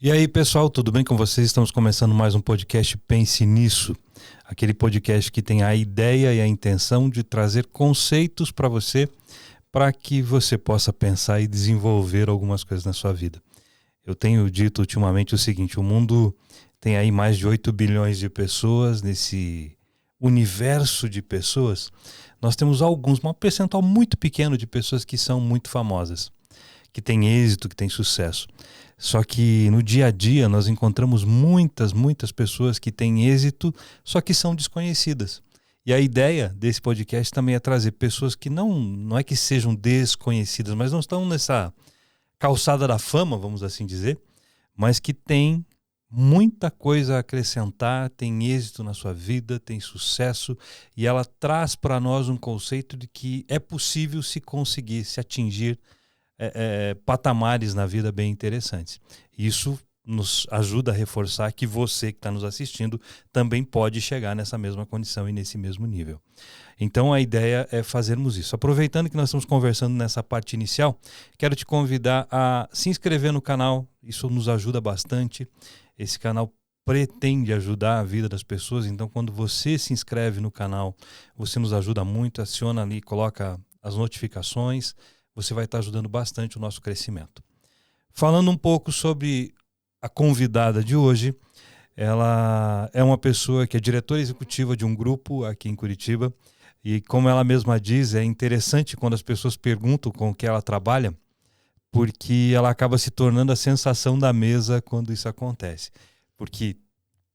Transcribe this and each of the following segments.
E aí, pessoal, tudo bem com vocês? Estamos começando mais um podcast Pense Nisso. Aquele podcast que tem a ideia e a intenção de trazer conceitos para você, para que você possa pensar e desenvolver algumas coisas na sua vida. Eu tenho dito ultimamente o seguinte: o mundo tem aí mais de 8 bilhões de pessoas. Nesse universo de pessoas, nós temos um percentual muito pequeno de pessoas que são muito famosas, que têm êxito, que têm sucesso. Só que no dia a dia nós encontramos muitas pessoas que têm êxito, só que são desconhecidas. E a ideia desse podcast também é trazer pessoas que não é que sejam desconhecidas, mas não estão nessa calçada da fama, vamos assim dizer, mas que têm muita coisa a acrescentar, tem êxito na sua vida, tem sucesso, e ela traz para nós um conceito de que é possível se conseguir, se atingir patamares na vida bem interessantes. Isso nos ajuda a reforçar que você que está nos assistindo também pode chegar nessa mesma condição e nesse mesmo nível. Então a ideia é fazermos isso. Aproveitando que nós estamos conversando nessa parte inicial, quero te convidar a se inscrever no canal. Isso nos ajuda bastante. Esse canal pretende ajudar a vida das pessoas, então quando você se inscreve no canal, você nos ajuda muito, aciona ali, coloca as notificações, você vai estar ajudando bastante o nosso crescimento. Falando um pouco sobre a convidada de hoje, ela é uma pessoa que é diretora executiva de um grupo aqui em Curitiba, e como ela mesma diz, é interessante quando as pessoas perguntam com o que ela trabalha, porque ela acaba se tornando a sensação da mesa quando isso acontece. Porque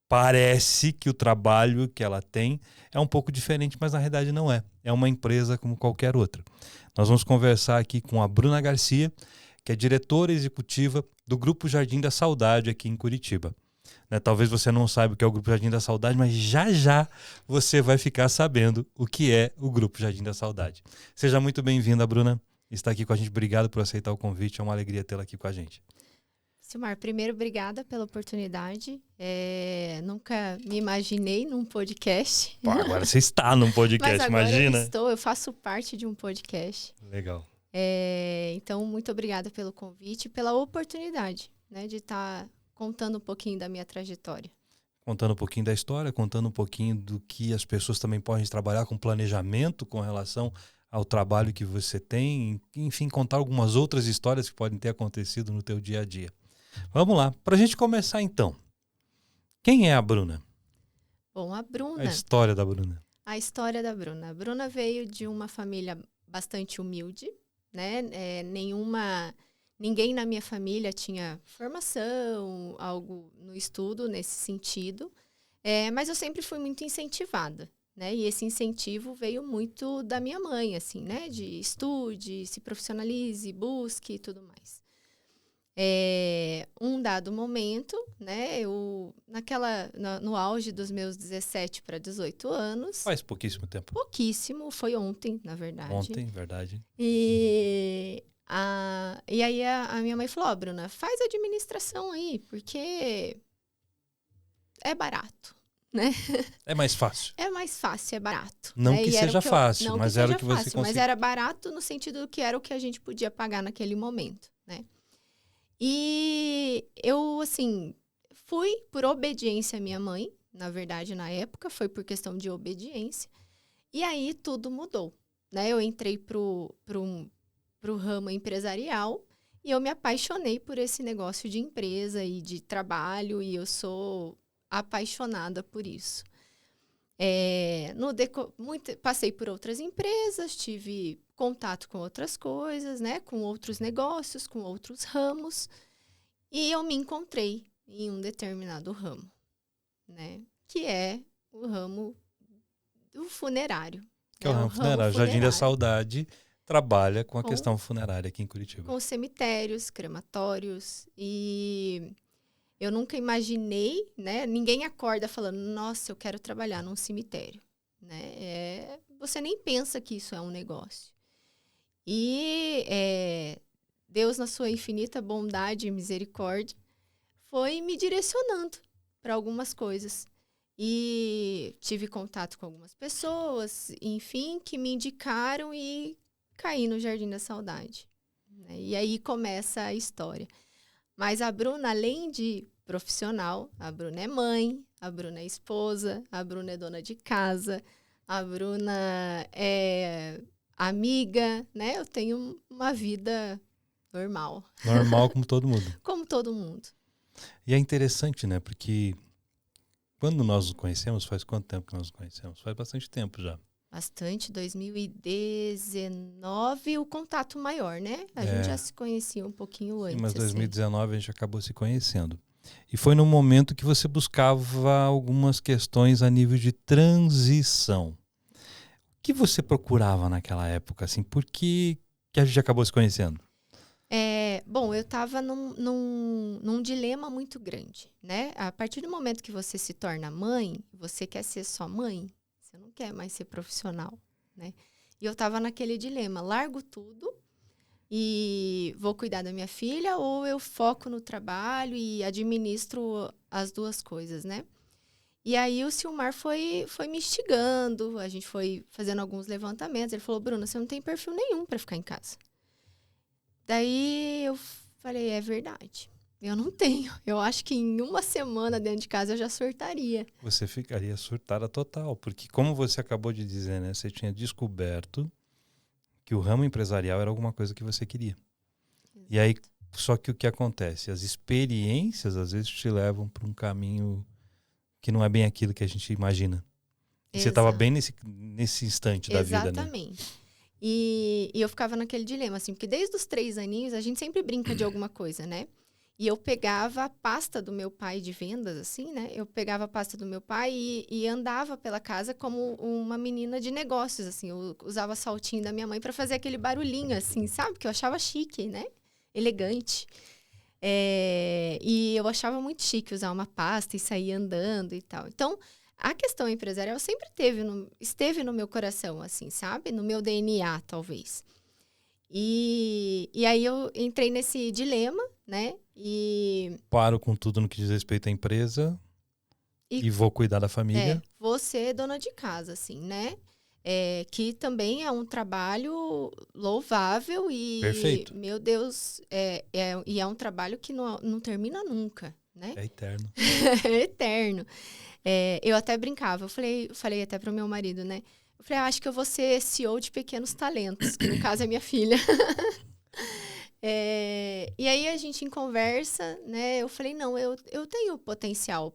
parece que o trabalho que ela tem é um pouco diferente, mas na realidade não é. É uma empresa como qualquer outra. Nós vamos conversar aqui com a Bruna Garcia, que é diretora executiva do Grupo Jardim da Saudade aqui em Curitiba. Talvez você não saiba o que é o Grupo Jardim da Saudade, mas já você vai ficar sabendo o que é o Grupo Jardim da Saudade. Seja muito bem-vinda, Bruna. Está aqui com a gente. Obrigado por aceitar o convite. É uma alegria tê-la aqui com a gente. Silmar, primeiro, obrigada pela oportunidade. Nunca me imaginei num podcast. Pô, agora você está num podcast, Mas agora imagina. eu faço parte de um podcast. Legal. Então, muito obrigada pelo convite e pela oportunidade, né, de estar contando um pouquinho da minha trajetória. Contando um pouquinho da história, contando um pouquinho do que as pessoas também podem trabalhar com planejamento com relação ao trabalho que você tem, enfim, contar algumas outras histórias que podem ter acontecido no teu dia a dia. Vamos lá, para a gente começar então. Quem é a Bruna? Bom, a Bruna... A história da Bruna. A história da Bruna. A Bruna veio de uma família bastante humilde, né? Ninguém na minha família tinha formação, algo no estudo nesse sentido, mas eu sempre fui muito incentivada, né? E esse incentivo veio muito da minha mãe, assim, né? De estude, se profissionalize, busque e tudo mais. Um dado momento, né? No auge dos meus 17 para 18 anos. Faz pouquíssimo tempo. Pouquíssimo, foi ontem, na verdade. Ontem, verdade. E aí a minha mãe falou: Bruna, faz administração aí, porque é barato, né? É mais fácil. É mais fácil, é barato. Não né? que seja fácil, mas era o que você conseguia. Mas era barato no sentido do que era o que a gente podia pagar naquele momento, né? E eu, assim, fui por obediência à minha mãe, na verdade, na época, foi por questão de obediência. E aí tudo mudou, né? Eu entrei pro ramo empresarial e eu me apaixonei por esse negócio de empresa e de trabalho, e eu sou apaixonada por isso. Passei por outras empresas, tive contato com outras coisas, né? Com outros negócios, com outros ramos, e eu me encontrei em um determinado ramo, né? Que é o ramo do funerário. Que é o ramo funerário. Jardim da Saudade trabalha com a com questão funerária aqui em Curitiba. Com cemitérios, crematórios, e eu nunca imaginei, né? Ninguém acorda falando, nossa, eu quero trabalhar num cemitério, né? Você nem pensa que isso é um negócio. E Deus, na sua infinita bondade e misericórdia, foi me direcionando para algumas coisas. E tive contato com algumas pessoas, enfim, que me indicaram e caí no Jardim da Saudade. Né? E aí começa a história. Mas a Bruna, além de profissional, a Bruna é mãe, a Bruna é esposa, a Bruna é dona de casa, a Bruna é amiga, né? Eu tenho uma vida normal, Normal como todo mundo. como todo mundo. E é interessante, né? Porque quando nós nos conhecemos, faz quanto tempo que nós nos conhecemos? Faz bastante tempo já. Bastante, 2019, o contato maior, né? A gente já se conhecia um pouquinho Sim, antes. mas Assim. 2019 a gente acabou se conhecendo. E foi no momento que você buscava algumas questões a nível de transição. O que você procurava naquela época? Assim, por que a gente acabou se conhecendo? Bom, eu estava num dilema muito grande, né? A partir do momento que você se torna mãe, você quer ser só mãe, você não quer mais ser profissional, né? E eu estava naquele dilema, largo tudo e vou cuidar da minha filha ou eu foco no trabalho e administro as duas coisas, né? E aí o Silmar foi me instigando, a gente foi fazendo alguns levantamentos, ele falou, Bruna, você não tem perfil nenhum para ficar em casa. Daí eu falei, é verdade. Eu não tenho. Eu acho que em uma semana dentro de casa eu já surtaria. Você ficaria surtada total, porque como você acabou de dizer, né? Você tinha descoberto que o ramo empresarial era alguma coisa que você queria. Exato. E aí, só que o que acontece? As experiências às vezes te levam para um caminho que não é bem aquilo que a gente imagina. E você estava bem nesse instante da vida, né? Exatamente. E eu ficava naquele dilema, assim, porque desde os 3 aninhos a gente sempre brinca de alguma coisa, né? E eu pegava a pasta do meu pai de vendas, assim, né? Eu pegava a pasta do meu pai e andava pela casa como uma menina de negócios, assim. Eu usava saltinho da minha mãe para fazer aquele barulhinho, assim, sabe? Que eu achava chique, né? Elegante. E eu achava muito chique usar uma pasta e sair andando e tal. Então, a questão empresarial sempre esteve no meu coração, assim, sabe? No meu DNA, talvez. E aí eu entrei nesse dilema, né? Paro com tudo no que diz respeito à empresa e vou cuidar da família. Vou ser dona de casa, assim, né? Que também é um trabalho louvável e, Perfeito. meu Deus, e é um trabalho que não termina nunca, né? É eterno. É eterno. Eu até brincava, eu falei até pro meu marido, né? Eu falei, acho que eu vou ser CEO de pequenos talentos, que no caso é minha filha. E aí a gente em conversa, né? Eu falei, não, eu tenho potencial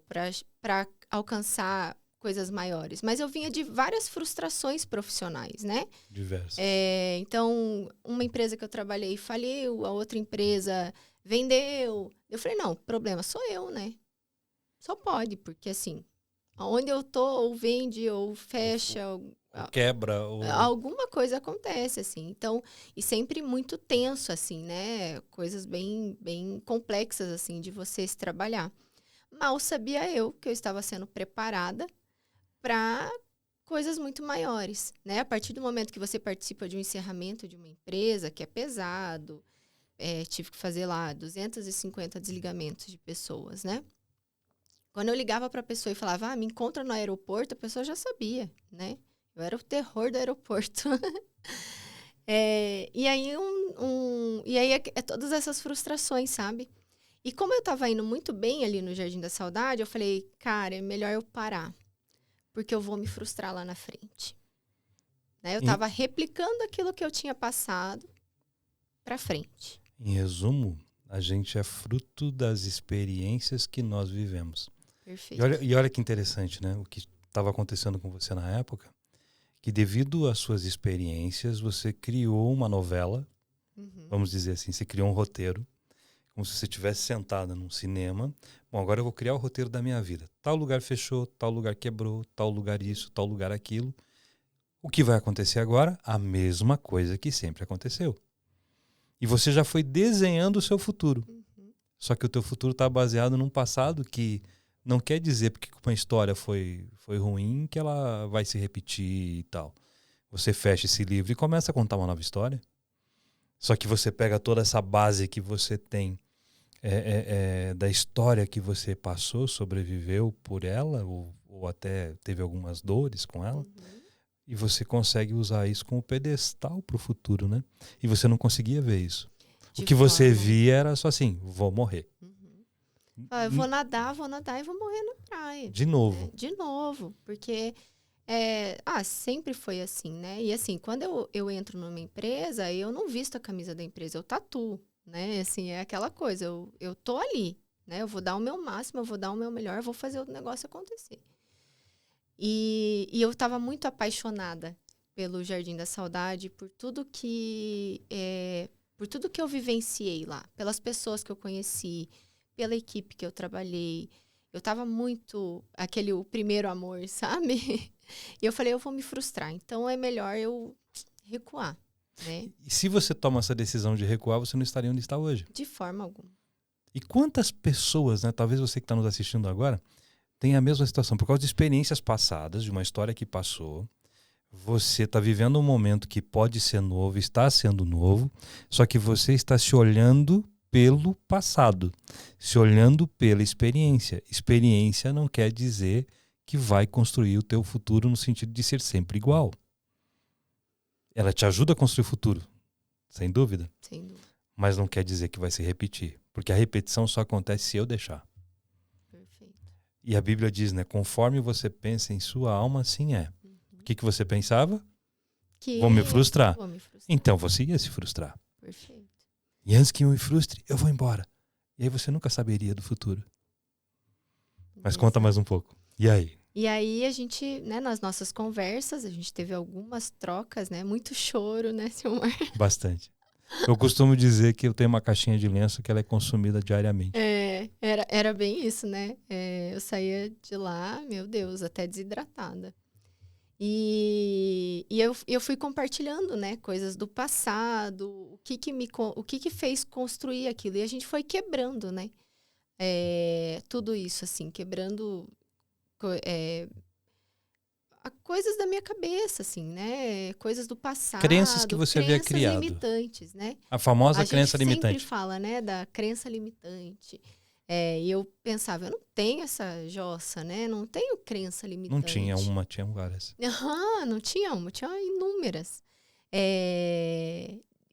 para alcançar coisas maiores. Mas eu vinha de várias frustrações profissionais, né? Diversas. Então, uma empresa que eu trabalhei faliu, a outra empresa vendeu. Eu falei, não, o problema sou eu, né? Só pode, porque assim, onde eu tô, ou vende, ou fecha, Ou quebra, ou... alguma coisa acontece, assim. Então, e sempre muito tenso, assim, né? Coisas bem, bem complexas, assim, de você se trabalhar. Mal sabia eu que eu estava sendo preparada para coisas muito maiores, né? A partir do momento que você participa de um encerramento de uma empresa, que é pesado, tive que fazer lá 250 desligamentos de pessoas, né? Quando eu ligava para a pessoa e falava, me encontra no aeroporto, a pessoa já sabia, né? Eu era o terror do aeroporto. E aí, todas essas frustrações, sabe? E como eu estava indo muito bem ali no Jardim da Saudade, eu falei, cara, é melhor eu parar, porque eu vou me frustrar lá na frente. Né? Eu estava replicando aquilo que eu tinha passado para frente. Em resumo, a gente é fruto das experiências que nós vivemos. Perfeito. E olha que interessante, né? O que estava acontecendo com você na época, que devido às suas experiências, você criou uma novela, vamos dizer assim, você criou um roteiro, como se você estivesse sentada num cinema. Bom, agora eu vou criar o roteiro da minha vida. Tal lugar fechou, tal lugar quebrou, tal lugar isso, tal lugar aquilo. O que vai acontecer agora? A mesma coisa que sempre aconteceu. E você já foi desenhando o seu futuro. Só que o teu futuro está baseado num passado que não quer dizer porque uma história foi ruim que ela vai se repetir e tal. Você fecha esse livro e começa a contar uma nova história. Só que você pega toda essa base que você tem da história que você passou, sobreviveu por ela, ou até teve algumas dores com ela, e você consegue usar isso como pedestal para o futuro, né? E você não conseguia ver isso. O que você via era só assim, vou morrer. Eu vou nadar e vou morrer na praia. De novo. Né? De novo, porque sempre foi assim, né? E assim, quando eu entro numa empresa, eu não visto a camisa da empresa, eu tatuo, né? Assim, é aquela coisa, eu tô ali, né? Eu vou dar o meu máximo, eu vou dar o meu melhor, eu vou fazer o negócio acontecer. E eu estava muito apaixonada pelo Jardim da Saudade, por tudo que eu vivenciei lá, pelas pessoas que eu conheci, pela equipe que eu trabalhei. Eu estava muito o primeiro amor, sabe? E eu falei, eu vou me frustrar, então é melhor eu recuar, né? E se você toma essa decisão de recuar, você não estaria onde está hoje. De forma alguma. E quantas pessoas, né, talvez você que está nos assistindo agora, tem a mesma situação, por causa de experiências passadas, de uma história que passou, você está vivendo um momento que pode ser novo, está sendo novo, só que você está se olhando pelo passado, se olhando pela experiência. Experiência não quer dizer que vai construir o teu futuro no sentido de ser sempre igual. Ela te ajuda a construir o futuro, sem dúvida. Sem dúvida. Mas não quer dizer que vai se repetir, porque a repetição só acontece se eu deixar. Perfeito. E a Bíblia diz, né, conforme você pensa em sua alma, assim é. O que você pensava? Vou me frustrar. Então você ia se frustrar. Perfeito. E antes que eu me frustre, eu vou embora. E aí você nunca saberia do futuro. Mas conta mais um pouco. E aí? E aí a gente, né, nas nossas conversas, a gente teve algumas trocas, né? Muito choro, né, Silmar? Bastante. Eu costumo dizer que eu tenho uma caixinha de lenço que ela é consumida diariamente. Era bem isso, né? Eu saía de lá, meu Deus, até desidratada. E eu fui compartilhando, né, coisas do passado, o que fez construir aquilo. E a gente foi quebrando, né? Tudo isso, assim, quebrando coisas da minha cabeça, assim, né? Coisas do passado. Crenças que você havia criado. Crenças limitantes, né? A famosa crença limitante. A gente sempre fala, né, da crença limitante. E eu pensava, eu não tenho essa jossa, né? Não tenho crença limitante. Não tinha uma, tinha várias. Não tinha uma, tinha inúmeras.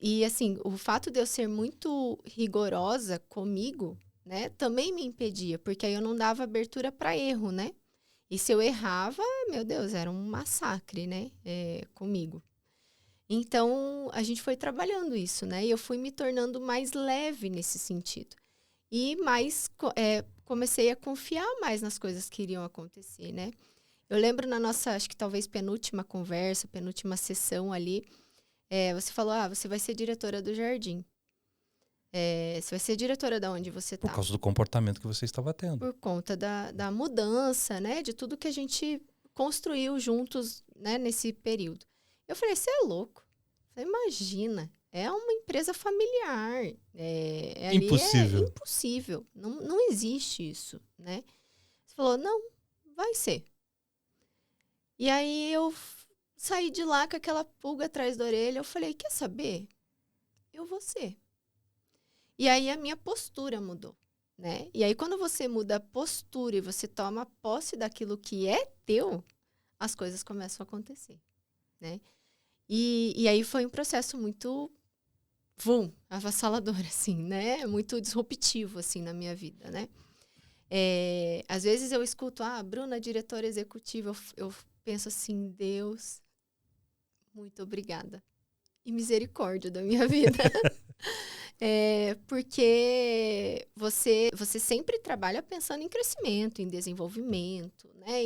E assim, o fato de eu ser muito rigorosa comigo, né, também me impedia, porque aí eu não dava abertura para erro, né? E se eu errava, meu Deus, era um massacre, né, comigo. Então, a gente foi trabalhando isso, né? E eu fui me tornando mais leve nesse sentido. E mais comecei a confiar mais nas coisas que iriam acontecer, né? Eu lembro na nossa, acho que talvez penúltima conversa, penúltima sessão ali, você falou, você vai ser diretora do Jardim. Você vai ser diretora de onde você está. Por causa do comportamento que você estava tendo. Por conta da mudança, né? De tudo que a gente construiu juntos, né? Nesse período. Eu falei, você é louco. Eu falei, imagina, é uma empresa familiar. Impossível. É impossível. Não existe isso, né? Você falou, não, vai ser. E aí eu saí de lá com aquela pulga atrás da orelha. Eu falei, quer saber? Eu vou ser. E aí a minha postura mudou, né? E aí quando você muda a postura e você toma posse daquilo que é teu, as coisas começam a acontecer, né? E aí foi um processo muito, avassalador, assim, né? Muito disruptivo, assim, na minha vida, né? Às vezes eu escuto, Bruna, diretora executiva, eu penso assim, Deus, muito obrigada. E misericórdia da minha vida. Porque você sempre trabalha pensando em crescimento, em desenvolvimento, né?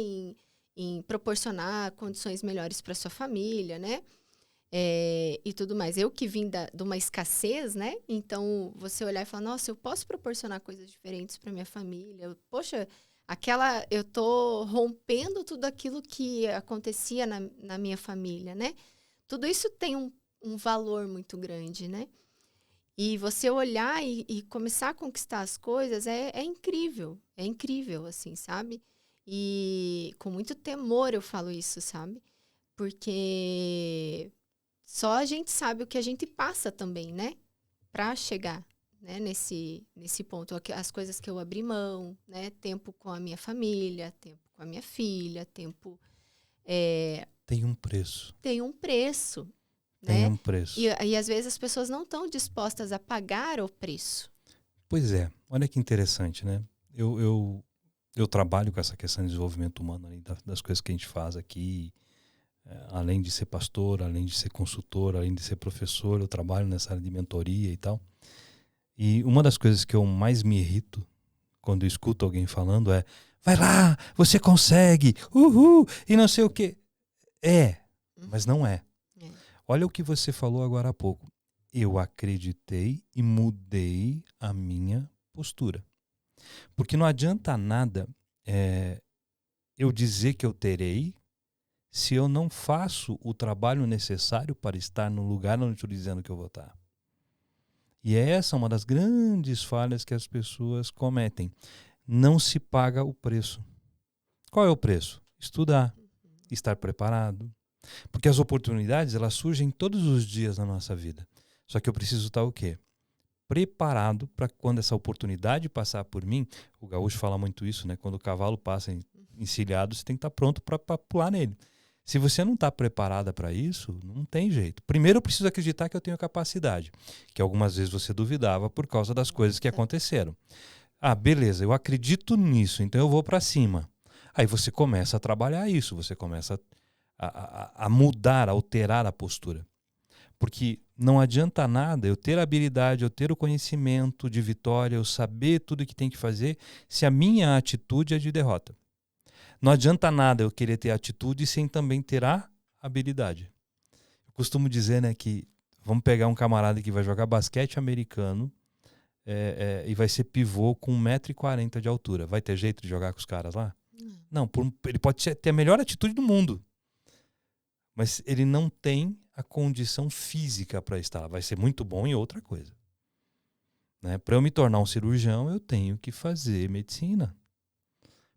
Em proporcionar condições melhores para sua família, né? E tudo mais. Eu que vim de uma escassez, né? Então, você olhar e falar, nossa, eu posso proporcionar coisas diferentes para minha família. Poxa, eu tô rompendo tudo aquilo que acontecia na minha família, né? Tudo isso tem um valor muito grande, né? E você olhar e começar a conquistar as coisas é incrível. É incrível, assim, sabe? E com muito temor eu falo isso, sabe? Porque só a gente sabe o que a gente passa também, né? Pra chegar, né? Nesse ponto. As coisas que eu abri mão, né? Tempo com a minha família, tempo com a minha filha, tempo... Tem um preço. Tem um preço. Tem né? um preço. E às vezes as pessoas não estão dispostas a pagar o preço. Pois é, olha que interessante, né? Eu trabalho com essa questão de desenvolvimento humano, além das coisas que a gente faz aqui, além de ser pastor, além de ser consultor, além de ser professor, eu trabalho nessa área de mentoria e tal. E uma das coisas que eu mais me irrito quando eu escuto alguém falando é: vai lá, você consegue, uhul, e não sei o quê. Mas não é. É. Olha o que você falou agora há pouco. Eu acreditei e mudei a minha postura. Porque não adianta nada eu dizer que eu terei se eu não faço o trabalho necessário para estar no lugar onde eu estou dizendo que eu vou estar. E essa é uma das grandes falhas que as pessoas cometem. Não se paga o preço. Qual é o preço? Estudar, estar preparado. Porque as oportunidades, elas surgem todos os dias na nossa vida. Só que eu preciso estar o quê? Preparado para quando essa oportunidade passar por mim. O gaúcho fala muito isso, né? Quando o cavalo passa encilhado, você tem que estar pronto para pular nele. Se você não está preparada para isso, não tem jeito. Primeiro eu preciso acreditar que eu tenho capacidade, que algumas vezes você duvidava por causa das coisas que aconteceram. Ah, beleza, eu acredito nisso, então eu vou para cima. Aí você começa a trabalhar isso, você começa a mudar, a alterar a postura. Porque não adianta nada eu ter a habilidade, eu ter o conhecimento de vitória, eu saber tudo o que tem que fazer, se a minha atitude é de derrota. Não adianta nada eu querer ter atitude sem também ter a habilidade. Eu costumo dizer, né, que vamos pegar um camarada que vai jogar basquete americano e vai ser pivô com 1,40 m de altura. Vai ter jeito de jogar com os caras lá? Não, ele pode ter a melhor atitude do mundo, mas ele não tem a condição física para estar lá. Vai ser muito bom em outra coisa. Né? Para eu me tornar um cirurgião, eu tenho que fazer medicina.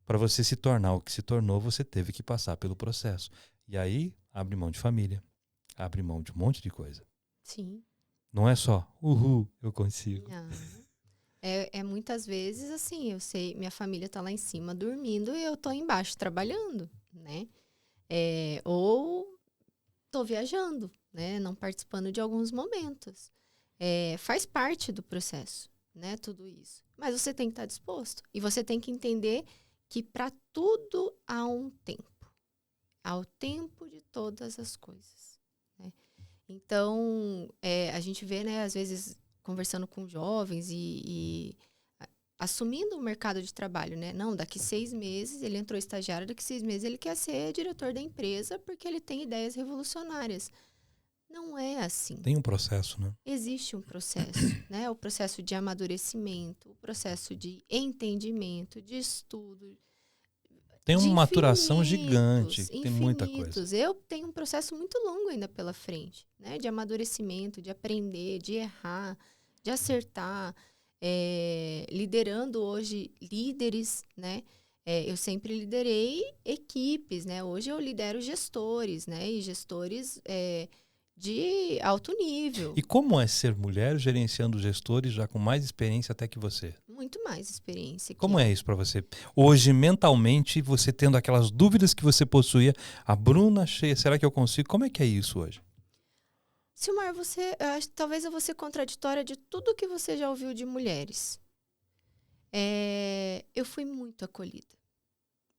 Para você se tornar o que se tornou, você teve que passar pelo processo. E aí, abre mão de família. Abre mão de um monte de coisa. Sim. Não é só, eu consigo. Não. Muitas vezes assim, eu sei, minha família tá lá em cima dormindo e eu tô embaixo trabalhando, né? Ou tô viajando, né? Não participando de alguns momentos. Faz parte do processo, né? Tudo isso. Mas você tem que estar disposto. E você tem que entender que para tudo há um tempo. Há o tempo de todas as coisas, né? Então, a gente vê, né, às vezes, conversando com jovens e assumindo o mercado de trabalho, né? Não, daqui 6 meses ele entrou estagiário, daqui 6 meses ele quer ser diretor da empresa porque ele tem ideias revolucionárias. Não é assim. Tem um processo, né? Existe um processo, né? O processo de amadurecimento, o processo de entendimento, de estudo. Tem uma de maturação gigante, tem muita infinitos. coisa. Eu tenho um processo muito longo ainda pela frente, né? De amadurecimento, de aprender, de errar, de acertar. Liderando hoje líderes, né? Eu sempre liderei equipes, né? Hoje eu lidero gestores, né? E gestores de alto nível. E como é ser mulher gerenciando gestores já com mais experiência até que você? Muito mais experiência. Como é isso para você? Hoje, mentalmente, você tendo aquelas dúvidas que você possuía, a Bruna cheia, será que eu consigo? Como é que é isso hoje? Silmar, talvez eu vou ser contraditória de tudo que você já ouviu de mulheres. Eu fui muito acolhida.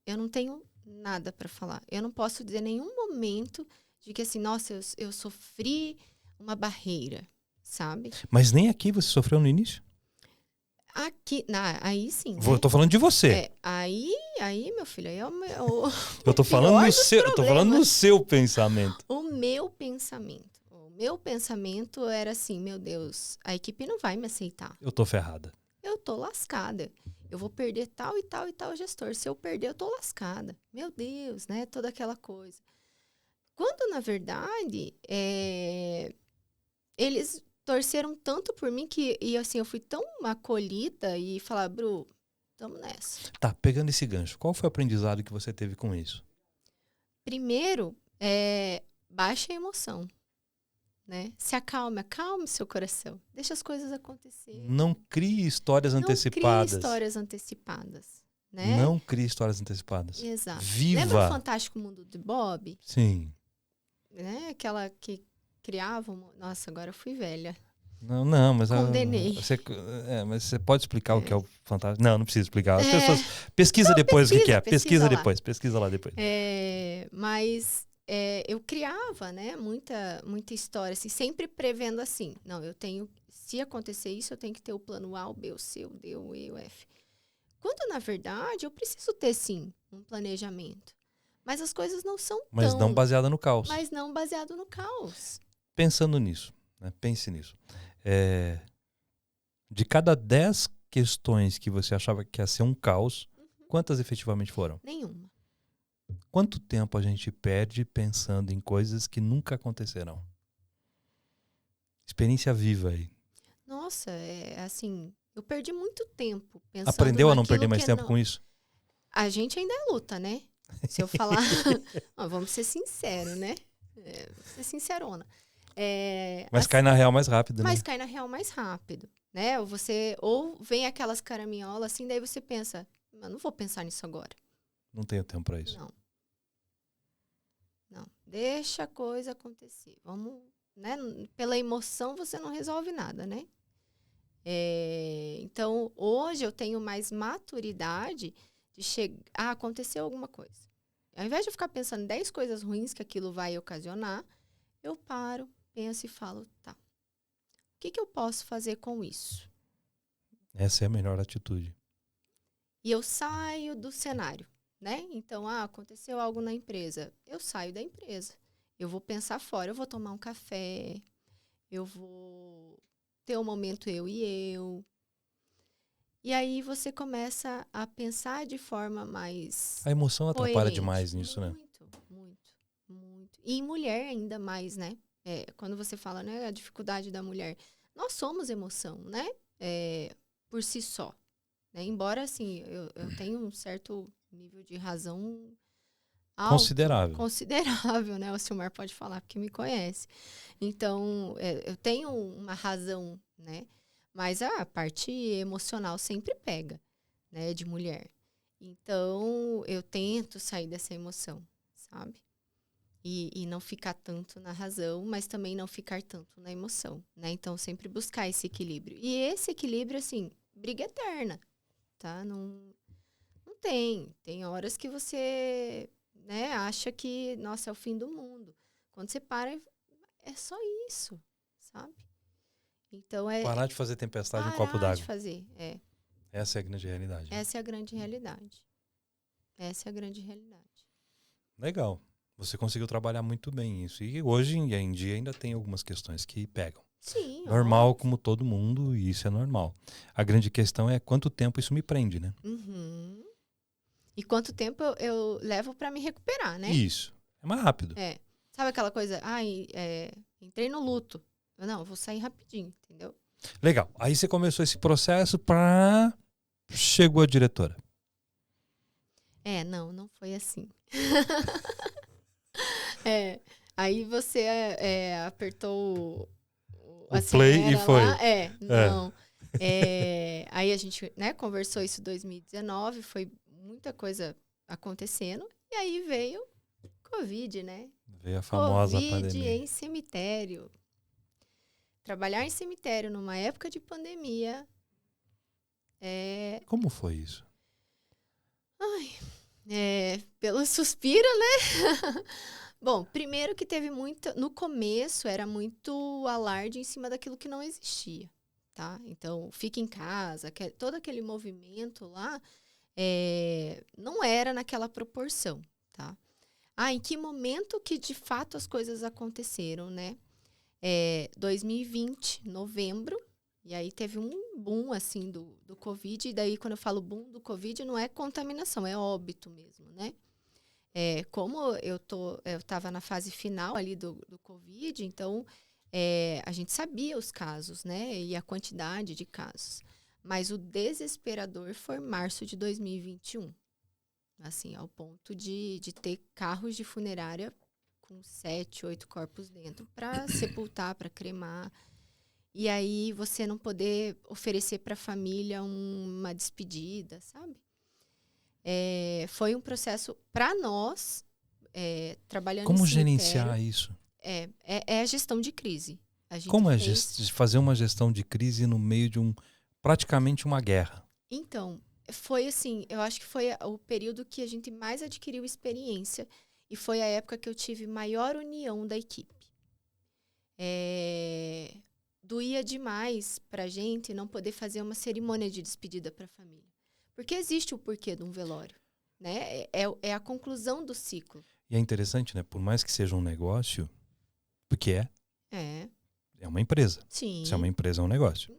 Eu não tenho nada para falar. Eu não posso dizer em nenhum momento de que assim, nossa, eu sofri uma barreira, sabe? Mas nem aqui você sofreu no início? Aqui, aí sim, né? Eu tô falando de você. Aí, meu filho, aí é eu tô falando no seu pensamento. O meu pensamento era assim, meu Deus, a equipe não vai me aceitar. Eu tô ferrada. Eu tô lascada. Eu vou perder tal e tal e tal gestor. Se eu perder, eu tô lascada. Meu Deus, né? Toda aquela coisa. Quando, na verdade, eles torceram tanto por mim e assim, eu fui tão acolhida e falar, Bru, tamo nessa. Tá, pegando esse gancho, qual foi o aprendizado que você teve com isso? Primeiro, baixa a emoção, né? Se acalme seu coração. Deixa as coisas acontecerem. Não crie histórias antecipadas. Não crie histórias antecipadas, né? Não crie histórias antecipadas. Exato. Viva! Lembra o Fantástico Mundo de Bob? Sim. Né? criava... Nossa, agora eu fui velha. Não, mas... Condenei. Mas você pode explicar o que é o fantasma? Não precisa explicar. As pessoas... Pesquisa depois o que é. Pesquisa depois. Pesquisa lá depois. Mas eu criava, né? Muita história, assim, sempre prevendo assim. Não, eu tenho... Se acontecer isso, eu tenho que ter o plano A, o B, o C, o D, o E, o F. Quando, na verdade, eu preciso ter, sim, um planejamento. Mas as coisas não são Mas não baseada no caos. Mas não baseado no caos. Pensando nisso, né? Pense nisso. De cada 10 questões que você achava que ia ser um caos, quantas efetivamente foram? Nenhuma. Quanto tempo a gente perde pensando em coisas que nunca acontecerão? Experiência viva aí. Nossa, assim, eu perdi muito tempo pensando. Aprendeu a não perder mais tempo com isso? A gente ainda luta, né? Se eu falar... vamos ser sinceros, né? Ser sincerona. Mas assim, cai na real mais rápido, né? Mas cai na real mais rápido, né? Ou vem aquelas caraminholas assim, daí você pensa, eu não vou pensar nisso agora. Não tenho tempo para isso. Não. Deixa a coisa acontecer. Vamos, né? Pela emoção você não resolve nada, né? Então, hoje eu tenho mais maturidade de chegar... aconteceu alguma coisa. Ao invés de eu ficar pensando em 10 coisas ruins que aquilo vai ocasionar, eu paro, penso e falo, tá, o que eu posso fazer com isso? Essa é a melhor atitude. E eu saio do cenário, né? Então, aconteceu algo na empresa. Eu saio da empresa. Eu vou pensar fora, eu vou tomar um café, eu vou ter um momento eu e eu. E aí você começa a pensar de forma mais A emoção atrapalha coerente. Demais nisso, né? Muito. E em mulher ainda mais, né? Quando você fala, né, a dificuldade da mulher. Nós somos emoção, né? Por si só. Né? Embora, assim, eu tenho um certo nível de razão alto. Considerável, né? O Silmar pode falar, porque me conhece. Então, eu tenho uma razão, né? Mas a parte emocional sempre pega, né? De mulher. Então, eu tento sair dessa emoção, sabe? E não ficar tanto na razão, mas também não ficar tanto na emoção, né? Então, sempre buscar esse equilíbrio. E esse equilíbrio, assim, briga eterna, tá? Não tem. Tem horas que você, né, acha que, nossa, é o fim do mundo. Quando você para, é só isso, sabe? Então, parar de fazer tempestade em copo d'água. Parar de fazer, Essa é a grande realidade. Essa é a grande realidade. Essa é a grande realidade. Legal. Você conseguiu trabalhar muito bem isso. E hoje em dia ainda tem algumas questões que pegam. Sim. Normal, como todo mundo, e isso é normal. A grande questão é quanto tempo isso me prende, né? Uhum. E quanto tempo eu levo para me recuperar, né? Isso. É mais rápido. Sabe aquela coisa, entrei no luto. Não, eu vou sair rapidinho, entendeu? Legal. Aí você começou esse processo chegou a diretora. Não foi assim. Aí você apertou o play e foi. Lá. Não. Aí a gente, né, conversou isso em 2019, foi muita coisa acontecendo. E aí veio Covid, né? Veio a famosa Covid pandemia. em cemitério. Trabalhar em cemitério numa época de pandemia. Como foi isso? Pelo suspiro, né? Bom, primeiro que teve no começo era muito alarde em cima daquilo que não existia, tá? Então, fica em casa, todo aquele movimento lá não era naquela proporção, tá? Em que momento que de fato as coisas aconteceram, né? 2020, novembro, e aí teve um boom, assim, do Covid, e daí quando eu falo boom do Covid não é contaminação, é óbito mesmo, né? Como eu estava na fase final ali do Covid, então a gente sabia os casos, né? E a quantidade de casos. Mas o desesperador foi março de 2021. Assim, ao ponto de ter carros de funerária com 7, 8 corpos dentro para sepultar, para cremar. E aí você não poder oferecer para a família uma despedida, sabe? Foi um processo para nós, trabalhando Como em cemitério. gerenciar isso? É a gestão de crise. A gente Como é fazer uma gestão de crise no meio de praticamente uma guerra? Então, foi assim, eu acho que foi o período que a gente mais adquiriu experiência e foi a época que eu tive maior união da equipe. Doía demais pra gente não poder fazer uma cerimônia de despedida para a família. Porque existe o porquê de um velório, né? É a conclusão do ciclo. E é interessante, né? Por mais que seja um negócio, porque é uma empresa. Sim. Se é uma empresa, é um negócio.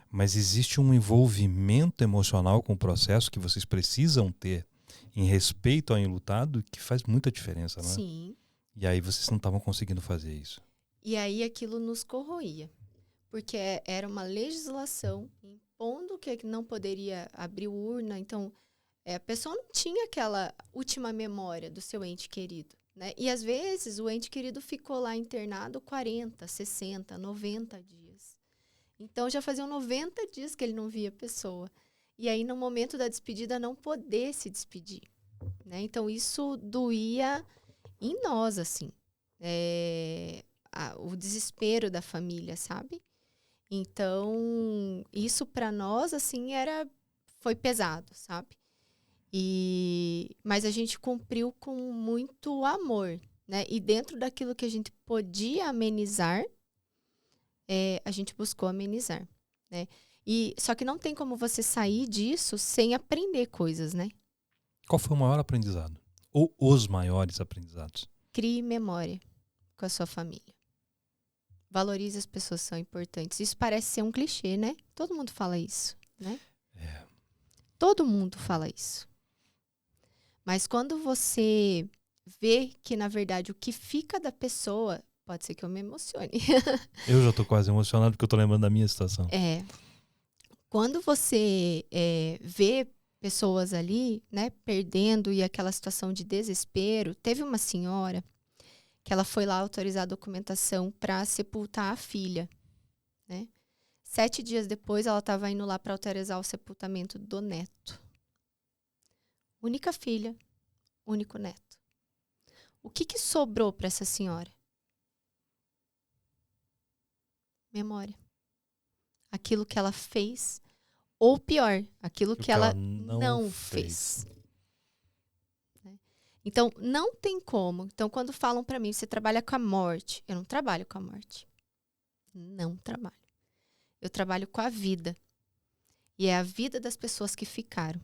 Mas existe um envolvimento emocional com o processo que vocês precisam ter em respeito ao enlutado que faz muita diferença, não é? Sim. E aí vocês não estavam conseguindo fazer isso. E aí aquilo nos corroía. Porque era uma legislação impondo que não poderia abrir urna. Então, a pessoa não tinha aquela última memória do seu ente querido, né? E às vezes o ente querido ficou lá internado 40, 60, 90 dias. Então já faziam 90 dias que ele não via a pessoa. E aí no momento da despedida não poder se despedir, né? Então isso doía em nós, assim. O desespero da família, sabe? Então isso para nós, assim, foi pesado, sabe? Mas a gente cumpriu com muito amor, né? E dentro daquilo que a gente podia amenizar, a gente buscou amenizar, né? Só que não tem como você sair disso sem aprender coisas, né? Qual foi o maior aprendizado? Ou os maiores aprendizados? Crie memória com a sua família. Valorize as pessoas que são importantes. Isso parece ser um clichê, né? Todo mundo fala isso, né? Todo mundo fala isso. Mas quando você vê que, na verdade, o que fica da pessoa... Pode ser que eu me emocione. Eu já tô quase emocionado porque eu tô lembrando da minha situação. Quando você vê pessoas ali, né, perdendo e aquela situação de desespero, teve uma senhora que ela foi lá autorizar a documentação para sepultar a filha, né? 7 dias depois, ela estava indo lá para autorizar o sepultamento do neto. Única filha, único neto. O que sobrou para essa senhora? Memória. Aquilo que ela fez, ou pior, aquilo que ela não fez. Né? Então, não tem como. Então, quando falam para mim, você trabalha com a morte. Eu não trabalho com a morte. Não trabalho. Eu trabalho com a vida. E é a vida das pessoas que ficaram.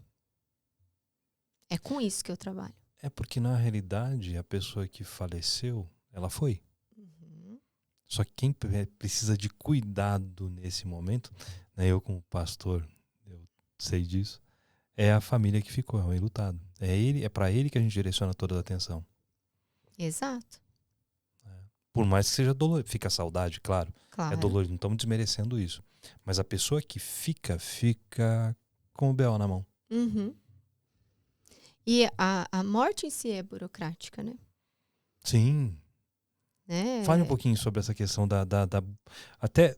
É com isso que eu trabalho. É porque, na realidade, a pessoa que faleceu, ela foi. Só que quem precisa de cuidado nesse momento, né, eu como pastor, eu sei disso, é a família que ficou, é o enlutado. É para ele que a gente direciona toda a atenção. Exato. Por mais que seja dolorido, fica a saudade, claro. Claro. É dolorido, não estamos desmerecendo isso. Mas a pessoa que fica com o B.O. na mão. E a morte em si é burocrática, né? Sim. Fale um pouquinho sobre essa questão até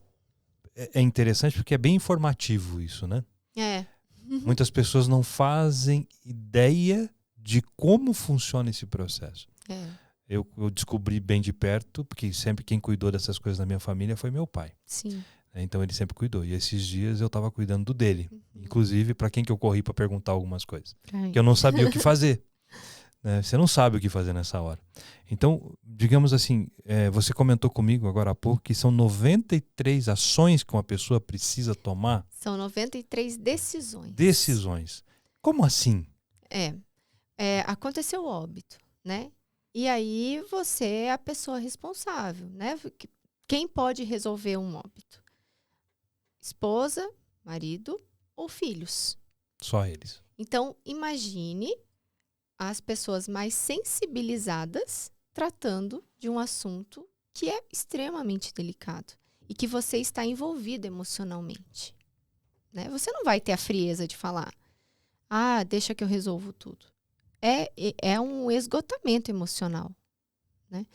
é interessante porque é bem informativo isso, né? Muitas pessoas não fazem ideia de como funciona esse processo. Eu descobri bem de perto, porque sempre quem cuidou dessas coisas na minha família foi meu pai. Sim. Então ele sempre cuidou. E esses dias eu estava cuidando dele. Inclusive, para quem que eu corri para perguntar algumas coisas. Que eu não sabia o que fazer. Você não sabe o que fazer nessa hora. Então, digamos assim, você comentou comigo agora há pouco que são 93 ações que uma pessoa precisa tomar. São 93 decisões. Decisões. Como assim? Aconteceu o óbito, né? E aí você é a pessoa responsável, né? Quem pode resolver um óbito? Esposa, marido ou filhos? Só eles. Então, imagine as pessoas mais sensibilizadas tratando de um assunto que é extremamente delicado e que você está envolvido emocionalmente, né? Você não vai ter a frieza de falar, deixa que eu resolvo tudo. É um esgotamento emocional, né?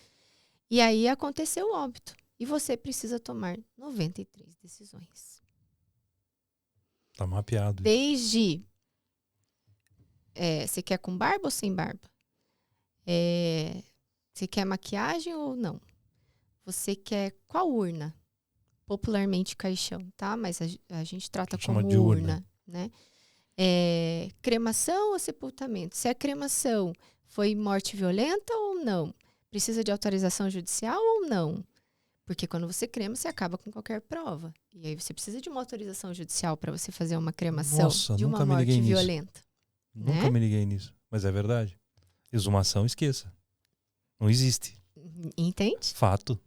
E aí aconteceu o óbito e você precisa tomar 93 decisões. Tá mapeado. Desde você quer com barba ou sem barba? Você quer maquiagem ou não? você quer qual urna? Popularmente caixão, tá? Mas a gente trata como de urna, né? Cremação ou sepultamento? Se a cremação foi morte violenta ou não? Precisa de autorização judicial ou não? Porque quando você crema, você acaba com qualquer prova. E aí você precisa de uma autorização judicial para você fazer uma cremação Nossa, de uma nunca me liguei morte nisso. violenta. Nunca Né? me liguei nisso. Mas é verdade. Exumação, esqueça. Não existe. Entende? Fato.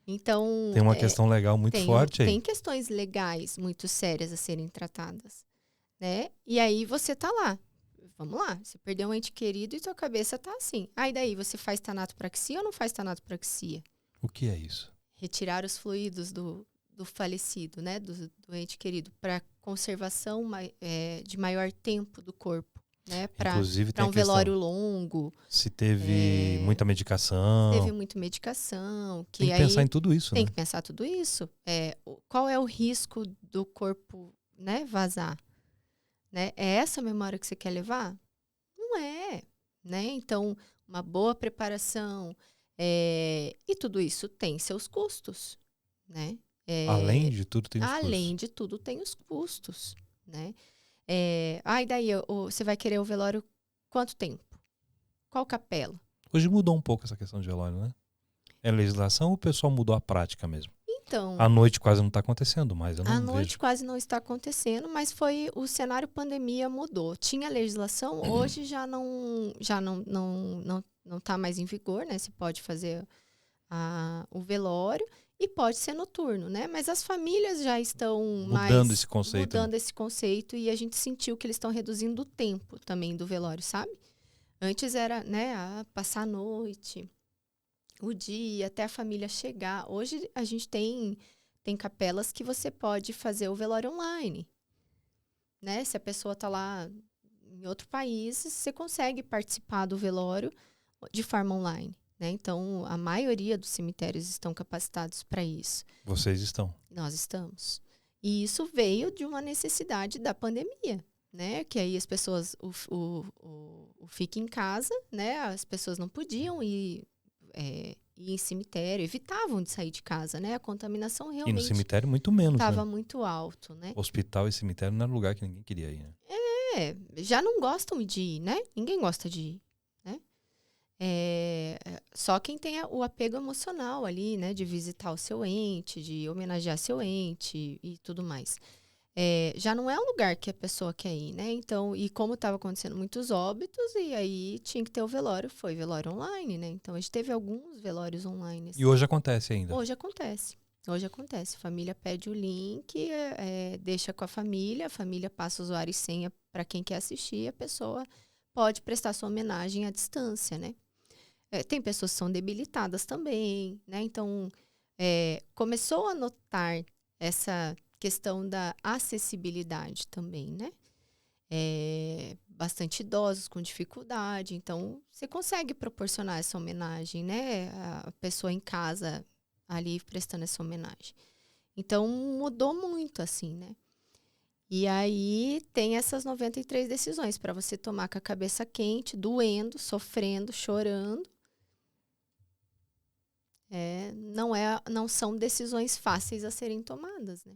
Então, Tem uma questão legal muito forte aí. tem questões legais muito sérias a serem tratadas. Né? E aí você tá lá. Vamos lá, você perdeu um ente querido e sua cabeça tá assim. Aí daí, você faz tanatopraxia ou não faz tanatopraxia? O que é isso? Retirar os fluidos do falecido, né? Do ente querido, para conservação de maior tempo do corpo. Né? Para um velório longo. Se teve muita medicação. Teve muita medicação. Tem que pensar em tudo isso, Tem né? que pensar tudo isso. Qual é o risco do corpo, né, vazar? Né? É essa a memória que você quer levar? Não é. Né? Então, uma boa preparação. E tudo isso tem seus custos. Né? Além de tudo, tem os custos. Além de tudo, tem os custos. Né? E daí, você vai querer o velório quanto tempo? Qual capela? Hoje mudou um pouco essa questão de velório, né? É legislação ou o pessoal mudou a prática mesmo? Então, à noite quase não está acontecendo mais, eu não à vejo. noite quase não está acontecendo, mas foi o cenário pandemia mudou. Tinha legislação, hoje já não está mais em vigor, né? Se pode fazer o velório e pode ser noturno, né? Mas as famílias já estão mudando esse conceito. Mudando esse conceito e a gente sentiu que eles estão reduzindo o tempo também do velório, sabe? Antes era, né, passar a noite, o dia, até a família chegar. Hoje a gente tem capelas que você pode fazer o velório online. Né? Se a pessoa está lá em outro país, você consegue participar do velório de forma online. Né? Então, a maioria dos cemitérios estão capacitados para isso. Vocês estão? Nós estamos. E isso veio de uma necessidade da pandemia. Né? Que aí as pessoas, o fique em casa, né? As pessoas não podiam ir em cemitério, evitavam de sair de casa, né? A contaminação realmente... E no cemitério muito menos, estava né? muito alto, né? Hospital e cemitério não era lugar que ninguém queria ir, né? Já não gostam de ir, né? Ninguém gosta de ir, né? Só quem tem o apego emocional ali, né? De visitar o seu ente, de homenagear seu ente e tudo mais. Já não é um lugar que a pessoa quer ir, né? Então, e como estava acontecendo muitos óbitos, e aí tinha que ter o velório, foi velório online, né? Então, a gente teve alguns velórios online. Assim. E hoje acontece ainda? Hoje acontece. A família pede o link, deixa com a família passa o usuário e senha para quem quer assistir, a pessoa pode prestar sua homenagem à distância, né? Tem pessoas que são debilitadas também, né? Então, começou a notar essa questão da acessibilidade também, né? Bastante idosos com dificuldade, então você consegue proporcionar essa homenagem, né? A pessoa em casa ali prestando essa homenagem. Então mudou muito assim, né? E aí tem essas 93 decisões para você tomar com a cabeça quente, doendo, sofrendo, chorando. Não são decisões fáceis a serem tomadas, né?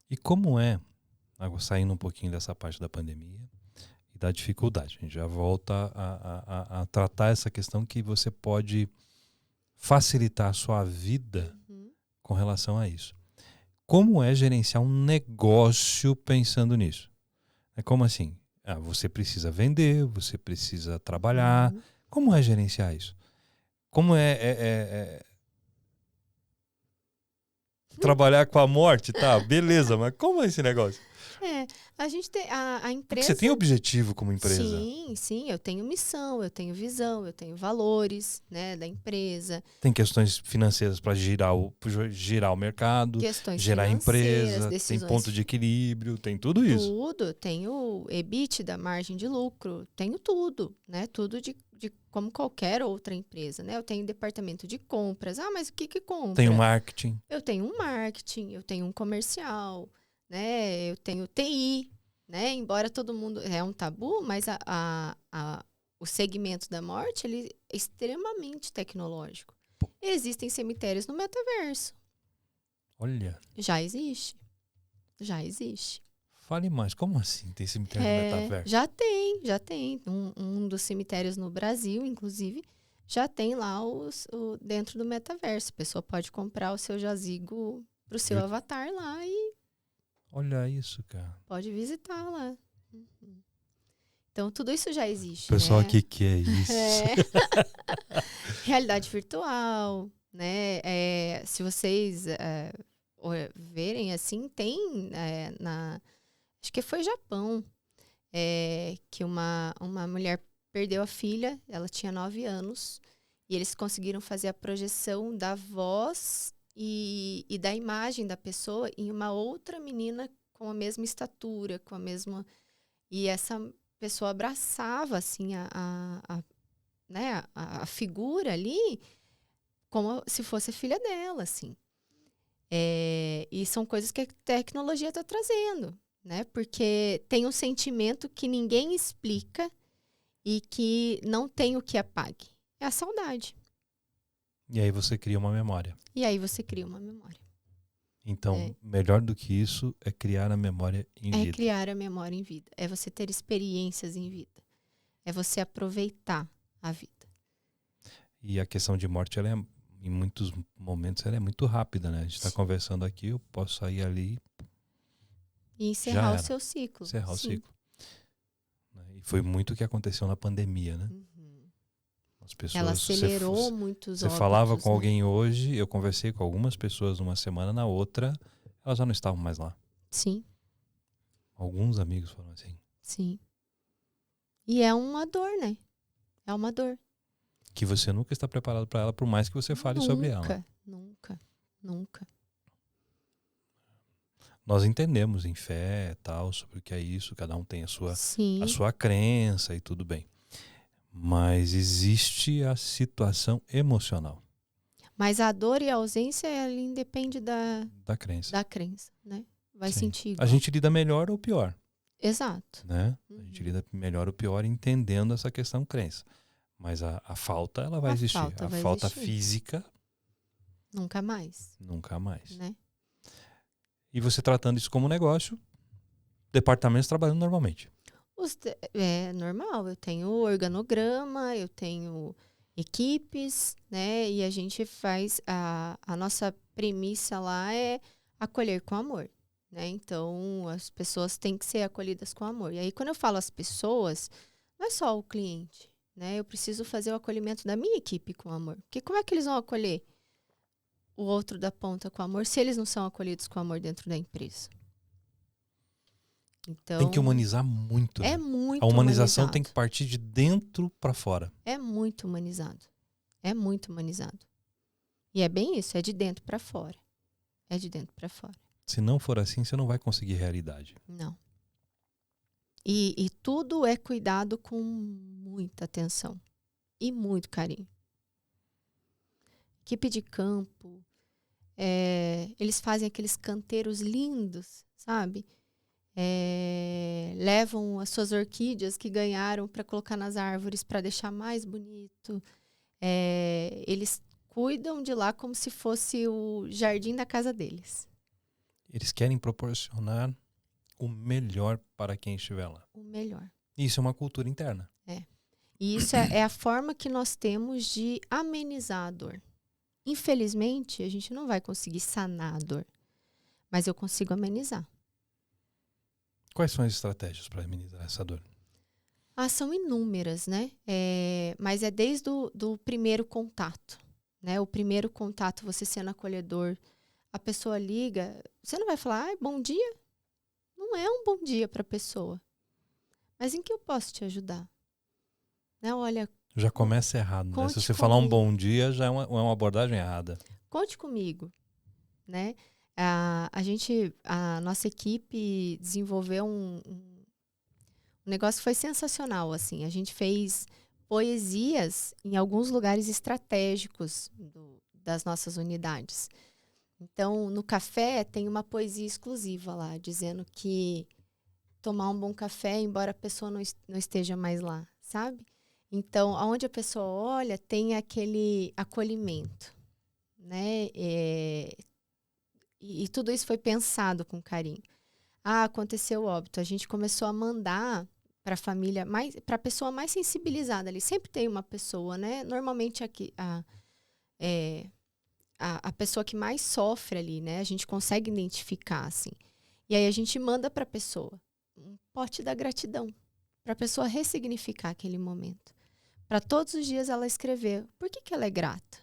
E como saindo um pouquinho dessa parte da pandemia e da dificuldade, a gente já volta a tratar essa questão que você pode facilitar a sua vida com relação a isso. Como é gerenciar um negócio pensando nisso? Como assim? Você precisa vender, você precisa trabalhar. Como é gerenciar isso? Como trabalhar com a morte, tá? Beleza, mas como é esse negócio? A gente tem a empresa... Porque você tem objetivo como empresa. Sim, eu tenho missão, eu tenho visão, eu tenho valores, né, da empresa. Tem questões financeiras para girar o mercado, gerar a empresa, tem ponto de equilíbrio, tem tudo isso. Tudo, tenho EBITDA, margem de lucro, tenho tudo, né? Tudo de como qualquer outra empresa, né? Eu tenho departamento de compras. Mas o que compra? Tem o marketing. Eu tenho um marketing, eu tenho um comercial, né? Eu tenho TI, né? Embora todo mundo é um tabu, mas o segmento da morte ele é extremamente tecnológico. Existem cemitérios no metaverso. Olha, Já existe. Já existe. fale mais. Como assim tem cemitério no metaverso? Já tem. Um dos cemitérios no Brasil, inclusive, já tem lá dentro do metaverso. A pessoa pode comprar o seu jazigo pro seu avatar lá e Olha isso, cara. pode visitar lá. Uhum. Então, tudo isso já existe, Pessoal, né? o que é isso? Realidade virtual, né? Se vocês verem, assim, tem acho que foi Japão, que uma mulher perdeu a filha, ela tinha 9 anos, e eles conseguiram fazer a projeção da voz e da imagem da pessoa em uma outra menina com a mesma estatura, com a mesma... E essa pessoa abraçava, assim, né, a figura ali como se fosse a filha dela, assim. E são coisas que a tecnologia está trazendo, né? Porque tem um sentimento que ninguém explica e que não tem o que apague. É a saudade. E aí você cria uma memória. E aí você cria uma memória. Então, melhor do que isso é criar a memória em vida. É criar a memória em vida. É você ter experiências em vida. É você aproveitar a vida. E a questão de morte, ela em muitos momentos, ela é muito rápida, né? A gente está conversando aqui, eu posso sair ali e encerrar o seu ciclo. Encerrar o ciclo. E foi muito o que aconteceu na pandemia, né? Uhum. As pessoas, ela acelerou muitos Você óbitos, falava com né? alguém hoje, eu conversei com algumas pessoas uma semana, na outra, elas já não estavam mais lá. Sim. Alguns amigos falaram assim. Sim. E é uma dor, né? É uma dor. Que você nunca está preparado para ela, por mais que você fale sobre ela. Nunca. Nós entendemos em fé e tal, sobre o que é isso, cada um tem a sua crença e tudo bem. Mas existe a situação emocional. Mas a dor e a ausência, ela independe da crença, né? Vai sentir igual. A gente lida melhor ou pior. Exato. Né? A gente lida melhor ou pior entendendo essa questão crença. Mas a falta, ela vai existir. A falta física... Nunca mais. Nunca mais. Né? E você tratando isso como negócio, departamentos trabalhando normalmente. É normal. Eu tenho organograma, eu tenho equipes, né? E a gente faz... A nossa premissa lá é acolher com amor. Né? Então, as pessoas têm que ser acolhidas com amor. E aí, quando eu falo as pessoas, não é só o cliente. Né? Eu preciso fazer o acolhimento da minha equipe com amor. Porque como é que eles vão acolher o outro da ponta com amor se eles não são acolhidos com amor dentro da empresa? Então, tem que humanizar muito. É né? muito A humanização humanizado. tem que partir de dentro para fora. É muito humanizado. É muito humanizado. E é bem isso, é de dentro para fora. É de dentro para fora. Se não for assim, você não vai conseguir realidade. Não. E tudo é cuidado com muita atenção e muito carinho. Equipe de campo, eles fazem aqueles canteiros lindos, sabe? Levam as suas orquídeas que ganharam para colocar nas árvores para deixar mais bonito. Eles cuidam de lá como se fosse o jardim da casa deles. Eles querem proporcionar o melhor para quem estiver lá. O melhor. Isso é uma cultura interna. E isso é a forma que nós temos de amenizar a dor. Infelizmente, a gente não vai conseguir sanar a dor, mas eu consigo amenizar. Quais são as estratégias para amenizar essa dor? São inúmeras, né? Mas é desde do primeiro contato. Né? O primeiro contato, você sendo acolhedor, a pessoa liga, você não vai falar, bom dia? Não é um bom dia para a pessoa. Mas em que eu posso te ajudar? Né? Olha, já começa errado, né? Se você comigo. falar um bom dia, já é uma abordagem errada. Conte comigo, né? A nossa equipe desenvolveu um negócio que foi sensacional, assim. A gente fez poesias em alguns lugares estratégicos das nossas unidades. Então, no café tem uma poesia exclusiva lá, dizendo que tomar um bom café, embora a pessoa não esteja mais lá, sabe? Então, aonde a pessoa olha, tem aquele acolhimento. né? E tudo isso foi pensado com carinho. Aconteceu o óbito. A gente começou a mandar para a família, para a pessoa mais sensibilizada ali. Sempre tem uma pessoa, né? Normalmente aqui, a pessoa que mais sofre ali, né? A gente consegue identificar, assim. E aí a gente manda para a pessoa um pote da gratidão, para a pessoa ressignificar aquele momento. Para todos os dias ela escrever por que ela é grata.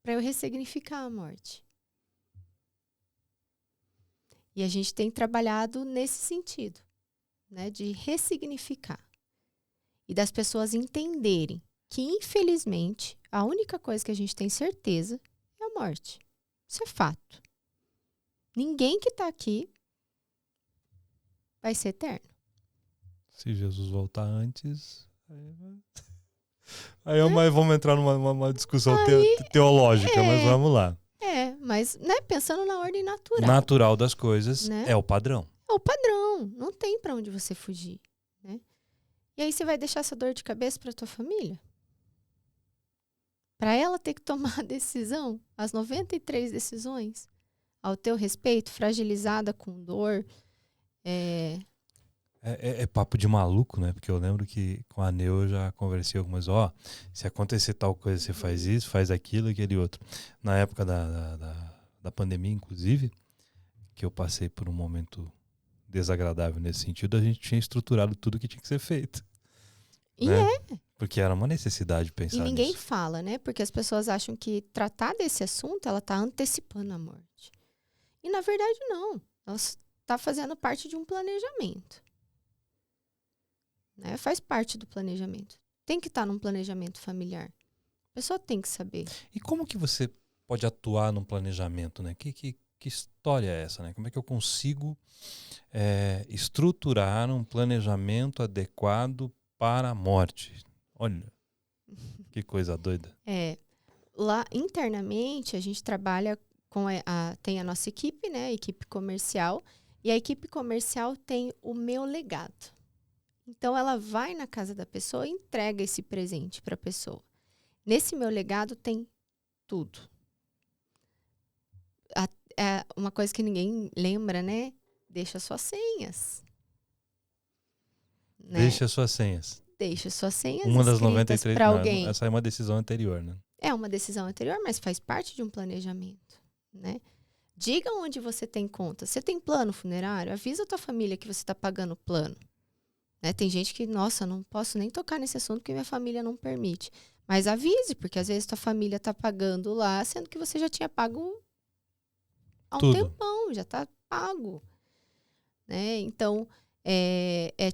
Para eu ressignificar a morte. E a gente tem trabalhado nesse sentido, né, de ressignificar. E das pessoas entenderem que, infelizmente, a única coisa que a gente tem certeza é a morte. Isso é fato. Ninguém que está aqui vai ser eterno. Se Jesus voltar antes... Aí vamos entrar numa discussão teológica, mas vamos lá. Mas né, pensando na ordem natural. Natural das coisas, né? É o padrão. É o padrão. Não tem para onde você fugir. Né? E aí você vai deixar essa dor de cabeça para tua família? Para ela ter que tomar a decisão, as 93 decisões, ao teu respeito, fragilizada com dor. É papo de maluco, né? Porque eu lembro que com a Neu eu já conversei algumas, se acontecer tal coisa, você faz isso, faz aquilo, aquele outro. Na época da pandemia, inclusive, que eu passei por um momento desagradável nesse sentido, a gente tinha estruturado tudo que tinha que ser feito. E né? Porque era uma necessidade pensar nisso. E ninguém fala, né? Porque as pessoas acham que tratar desse assunto, ela está antecipando a morte. E na verdade não. Ela está fazendo parte de um planejamento. Né? Faz parte do planejamento. Tem que estar num planejamento familiar. A pessoa tem que saber. E como que você pode atuar num planejamento, né? Que história é essa, né? Como é que eu consigo estruturar um planejamento adequado para a morte? Olha, que coisa doida. Lá internamente a gente trabalha com tem a nossa equipe, né? A equipe comercial. E a equipe comercial tem o meu legado. Então, ela vai na casa da pessoa e entrega esse presente para a pessoa. Nesse meu legado tem tudo. Uma coisa que ninguém lembra, né? Deixa suas senhas. Né? Deixa suas senhas. Deixa suas senhas uma das 93 para alguém. Essa é uma decisão anterior, né? É uma decisão anterior, mas faz parte de um planejamento, né? Diga onde você tem conta. Você tem plano funerário? Avisa a tua família que você está pagando o plano. Né? Tem gente que, nossa, não posso nem tocar nesse assunto porque minha família não permite. Mas avise, porque às vezes tua família está pagando lá, sendo que você já tinha pago há um tempão, já está pago. Né? Então,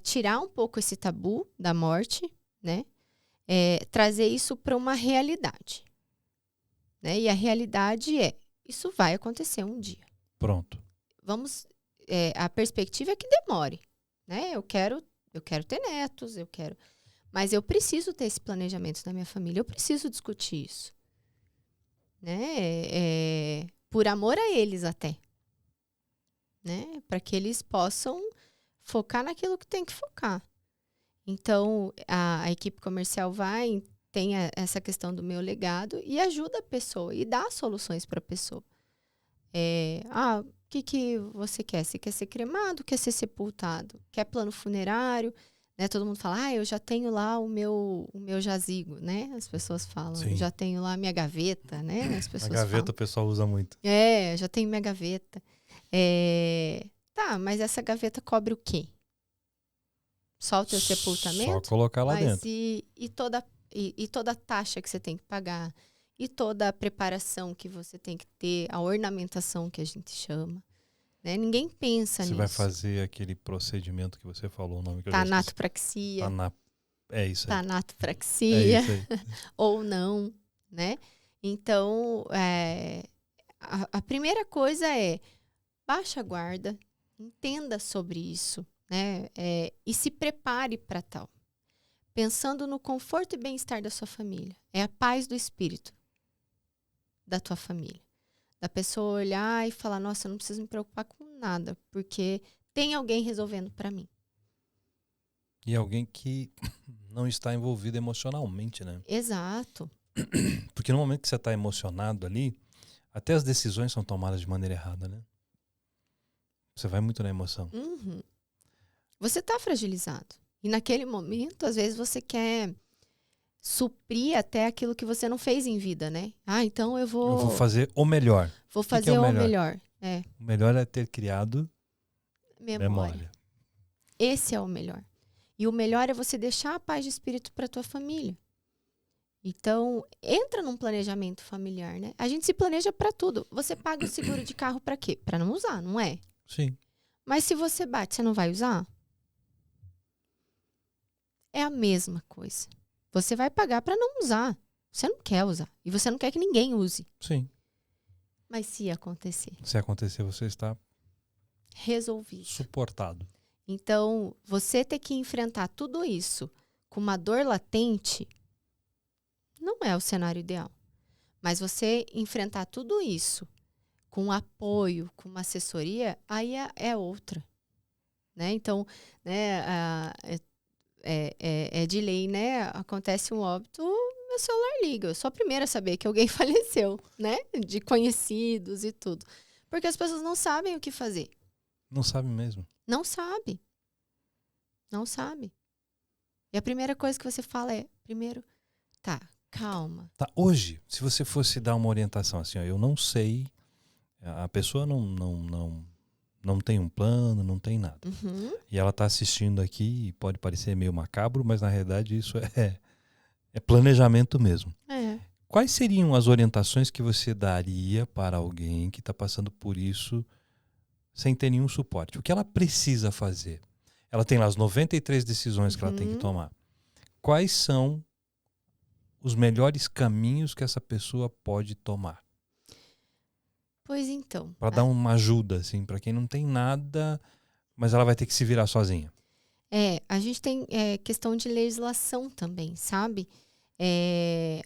tirar um pouco esse tabu da morte, né? Trazer isso para uma realidade. Né? E a realidade isso vai acontecer um dia. Pronto. A perspectiva é que demore. Né? Eu quero ter netos, mas eu preciso ter esse planejamento na minha família, eu preciso discutir isso. Né? Por amor a eles até. Né? Para que eles possam focar naquilo que tem que focar. Então, a equipe comercial tem essa questão do meu legado e ajuda a pessoa e dá soluções para a pessoa. O que você quer? Você quer ser cremado? Quer ser sepultado? Quer plano funerário? Né? Todo mundo fala, eu já tenho lá o meu jazigo, né? As pessoas falam, Sim. Já tenho lá a minha gaveta, né? As pessoas a gaveta falam. O pessoal usa muito. Já tenho minha gaveta. Tá, mas essa gaveta cobre o quê? Só o teu sepultamento? Só colocar lá dentro. E toda a taxa que você tem que pagar? E toda a preparação que você tem que ter, a ornamentação que a gente chama. Né? Ninguém pensa nisso. Você vai fazer aquele procedimento que você falou, o nome que eu Tanatopraxia. É isso aí. Tanatopraxia. É isso aí. Ou não, né? Então, a primeira coisa baixa a guarda, entenda sobre isso, né? E se prepare para tal. Pensando no conforto e bem-estar da sua família. É a paz do espírito da tua família. Da pessoa olhar e falar, nossa, eu não preciso me preocupar com nada, porque tem alguém resolvendo para mim. E alguém que não está envolvido emocionalmente, né? Exato. Porque no momento que você está emocionado ali, até as decisões são tomadas de maneira errada, né? Você vai muito na emoção. Uhum. Você está fragilizado. E naquele momento, às vezes, você quer suprir até aquilo que você não fez em vida, né? Ah, então eu Eu vou vou fazer o melhor. O que é fazer o o melhor? melhor. É, O melhor é ter criado memória. memória. Esse é o melhor. E o melhor é você deixar a paz de espírito para tua família. Então, entra num planejamento familiar, né? A gente se planeja para tudo. Você paga o seguro de carro para quê? Para não usar, não é? Sim. Mas se você bate, você não vai usar? É a mesma coisa. Você vai pagar para não usar. Você não quer usar. E você não quer que ninguém use. Sim. Mas se acontecer, Se acontecer, você está resolvido. suportado. Então, você ter que enfrentar tudo isso com uma dor latente não é o cenário ideal. Mas você enfrentar tudo isso com apoio, com uma assessoria, aí é outra. Né? Então, né, é de lei, né? Acontece um óbito, meu celular liga. Eu sou a primeira a saber que alguém faleceu, né? De conhecidos e tudo. Porque as pessoas não sabem o que fazer. Não sabe mesmo. Não sabe. Não sabe. E a primeira coisa que você fala é, primeiro, tá, calma. Tá, hoje, se você fosse dar uma orientação assim, ó, eu não sei, a pessoa não tem um plano, não tem nada. Uhum. E ela está assistindo aqui e pode parecer meio macabro, mas na realidade isso é planejamento mesmo. É. Quais seriam as orientações que você daria para alguém que está passando por isso sem ter nenhum suporte? O que ela precisa fazer? Ela tem lá as 93 decisões que ela tem que tomar. Quais são os melhores caminhos que essa pessoa pode tomar? Pois então. Para dar uma ajuda, assim, para quem não tem nada, mas ela vai ter que se virar sozinha. A gente tem questão de legislação também, sabe?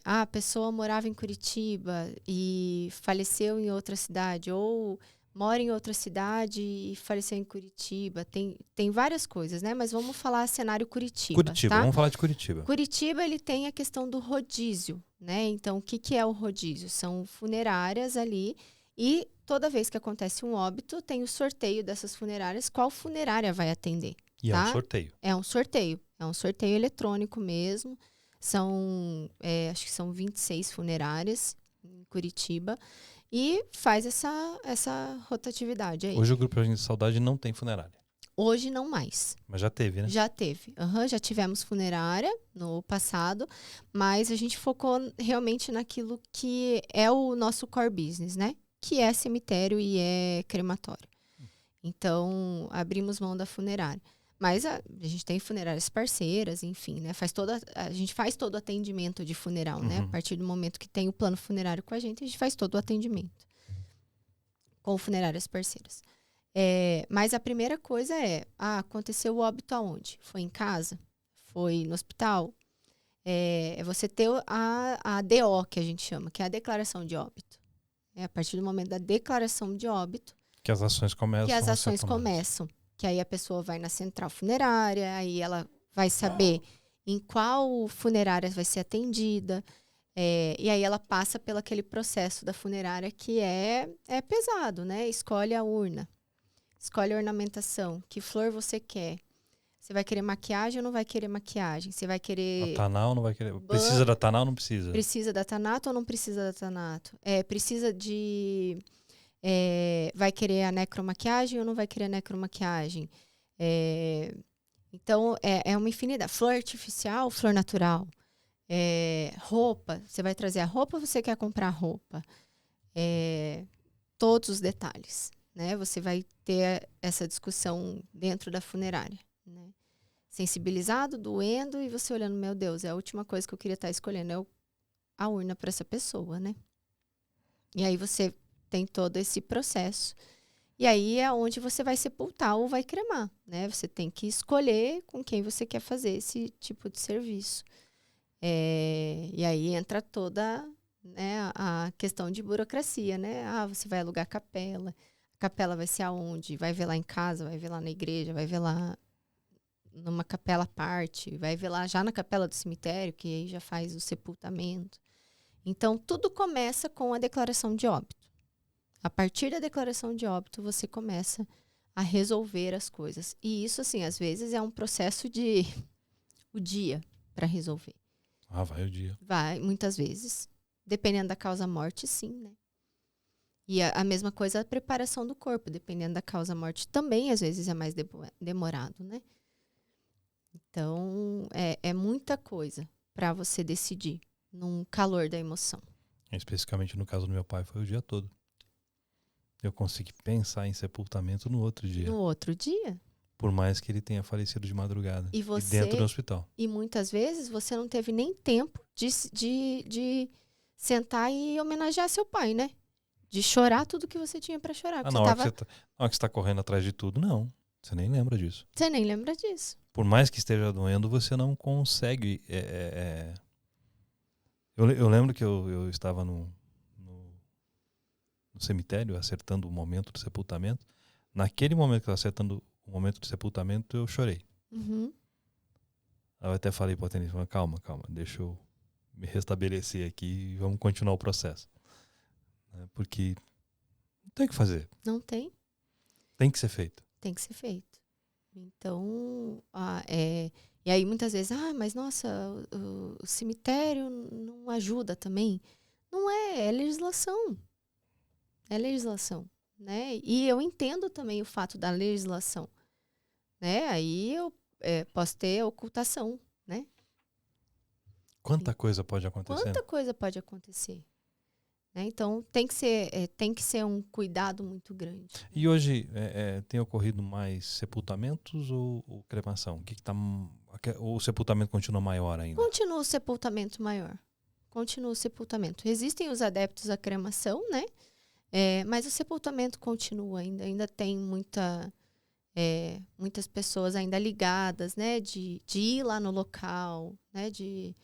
A pessoa morava em Curitiba e faleceu em outra cidade, ou mora em outra cidade e faleceu em Curitiba. Tem várias coisas, né? Mas vamos falar cenário Curitiba, Curitiba, tá? vamos falar de Curitiba. Curitiba, ele tem a questão do rodízio, né? Então, o que é o rodízio? São funerárias ali e toda vez que acontece um óbito, tem o sorteio dessas funerárias, qual funerária vai atender. E tá? é um sorteio. É um sorteio eletrônico mesmo. Acho que são 26 funerárias em Curitiba e faz essa rotatividade aí. Hoje o Grupo Jardim da Saudade não tem funerária. Hoje não mais. Mas já teve, né? Já teve. Já tivemos funerária no passado, mas a gente focou realmente naquilo que é o nosso core business, né? Que é cemitério e é crematório. Então, abrimos mão da funerária. Mas a gente tem funerárias parceiras, enfim, né? A gente faz todo o atendimento de funeral, né? A partir do momento que tem o plano funerário com a gente faz todo o atendimento com funerárias parceiras. Mas a primeira coisa aconteceu o óbito aonde? Foi em casa? Foi no hospital? É você ter a DO, que a gente chama, que é a declaração de óbito. A partir do momento da declaração de óbito que as ações começam. Que aí a pessoa vai na central funerária, aí ela vai saber em qual funerária vai ser atendida. E aí ela passa pelo aquele processo da funerária que é pesado, né? Escolhe a urna. Escolhe a ornamentação. Que flor você quer? Você vai querer maquiagem ou não vai querer maquiagem? Você vai querer... A Tanal não vai querer... Precisa da Tanal ou não precisa? Precisa da Tanato ou não precisa da Tanato? Precisa de... vai querer a necromaquiagem ou não vai querer a necromaquiagem? Então, é uma infinidade. Flor artificial, flor natural. Roupa. Você vai trazer a roupa ou você quer comprar roupa? Todos os detalhes. Né? Você vai ter essa discussão dentro da funerária. Né? Sensibilizado, doendo, e você olhando, meu Deus, é a última coisa que eu queria estar escolhendo, a urna para essa pessoa, né? E aí você tem todo esse processo. E aí é onde você vai sepultar ou vai cremar, né? Você tem que escolher com quem você quer fazer esse tipo de serviço. E aí entra toda, né, a questão de burocracia, né? Você vai alugar capela. A capela vai ser aonde? Vai velar em casa, vai velar na igreja, vai velar numa capela à parte, vai velar já na capela do cemitério, que aí já faz o sepultamento. Então, tudo começa com a declaração de óbito. A partir da declaração de óbito, você começa a resolver as coisas. E isso, assim, às vezes é um processo de o dia para resolver. Ah, vai o dia. Vai, muitas vezes. Dependendo da causa-morte, sim, né? E a mesma coisa a preparação do corpo. Dependendo da causa-morte, também, às vezes, é mais demorado, né? Então, é muita coisa para você decidir num calor da emoção. Especificamente no caso do meu pai, foi o dia todo. Eu consegui pensar em sepultamento no outro dia. No outro dia. Por mais que ele tenha falecido de madrugada. E dentro do hospital. E muitas vezes você não teve nem tempo de sentar e homenagear seu pai, né? De chorar tudo que você tinha para chorar. Na hora que você está correndo atrás de tudo, não. Você nem lembra disso. Você nem lembra disso. Por mais que esteja doendo, você não consegue. Eu lembro que eu estava no cemitério, acertando o momento do sepultamento. Naquele momento que eu estava acertando o momento do sepultamento, eu chorei. Uhum. Eu até falei para o atendente, calma, deixa eu me restabelecer aqui e vamos continuar o processo. Porque não tem o que fazer. Não tem. Tem que ser feito. Tem que ser feito. Então, e aí muitas vezes, mas nossa, o cemitério não ajuda também. Não é legislação. É legislação, né? E eu entendo também o fato da legislação, né? Aí eu posso ter ocultação, né? Quanta coisa pode acontecer? Quanta coisa pode acontecer? Né? Então, tem que ser um cuidado muito grande. E hoje tem ocorrido mais sepultamentos ou cremação? Ou o sepultamento continua maior ainda? Continua o sepultamento maior. Continua o sepultamento. Existem os adeptos à cremação, né? Mas o sepultamento continua ainda. Ainda tem muitas pessoas ainda ligadas, né? De ir lá no local, né? De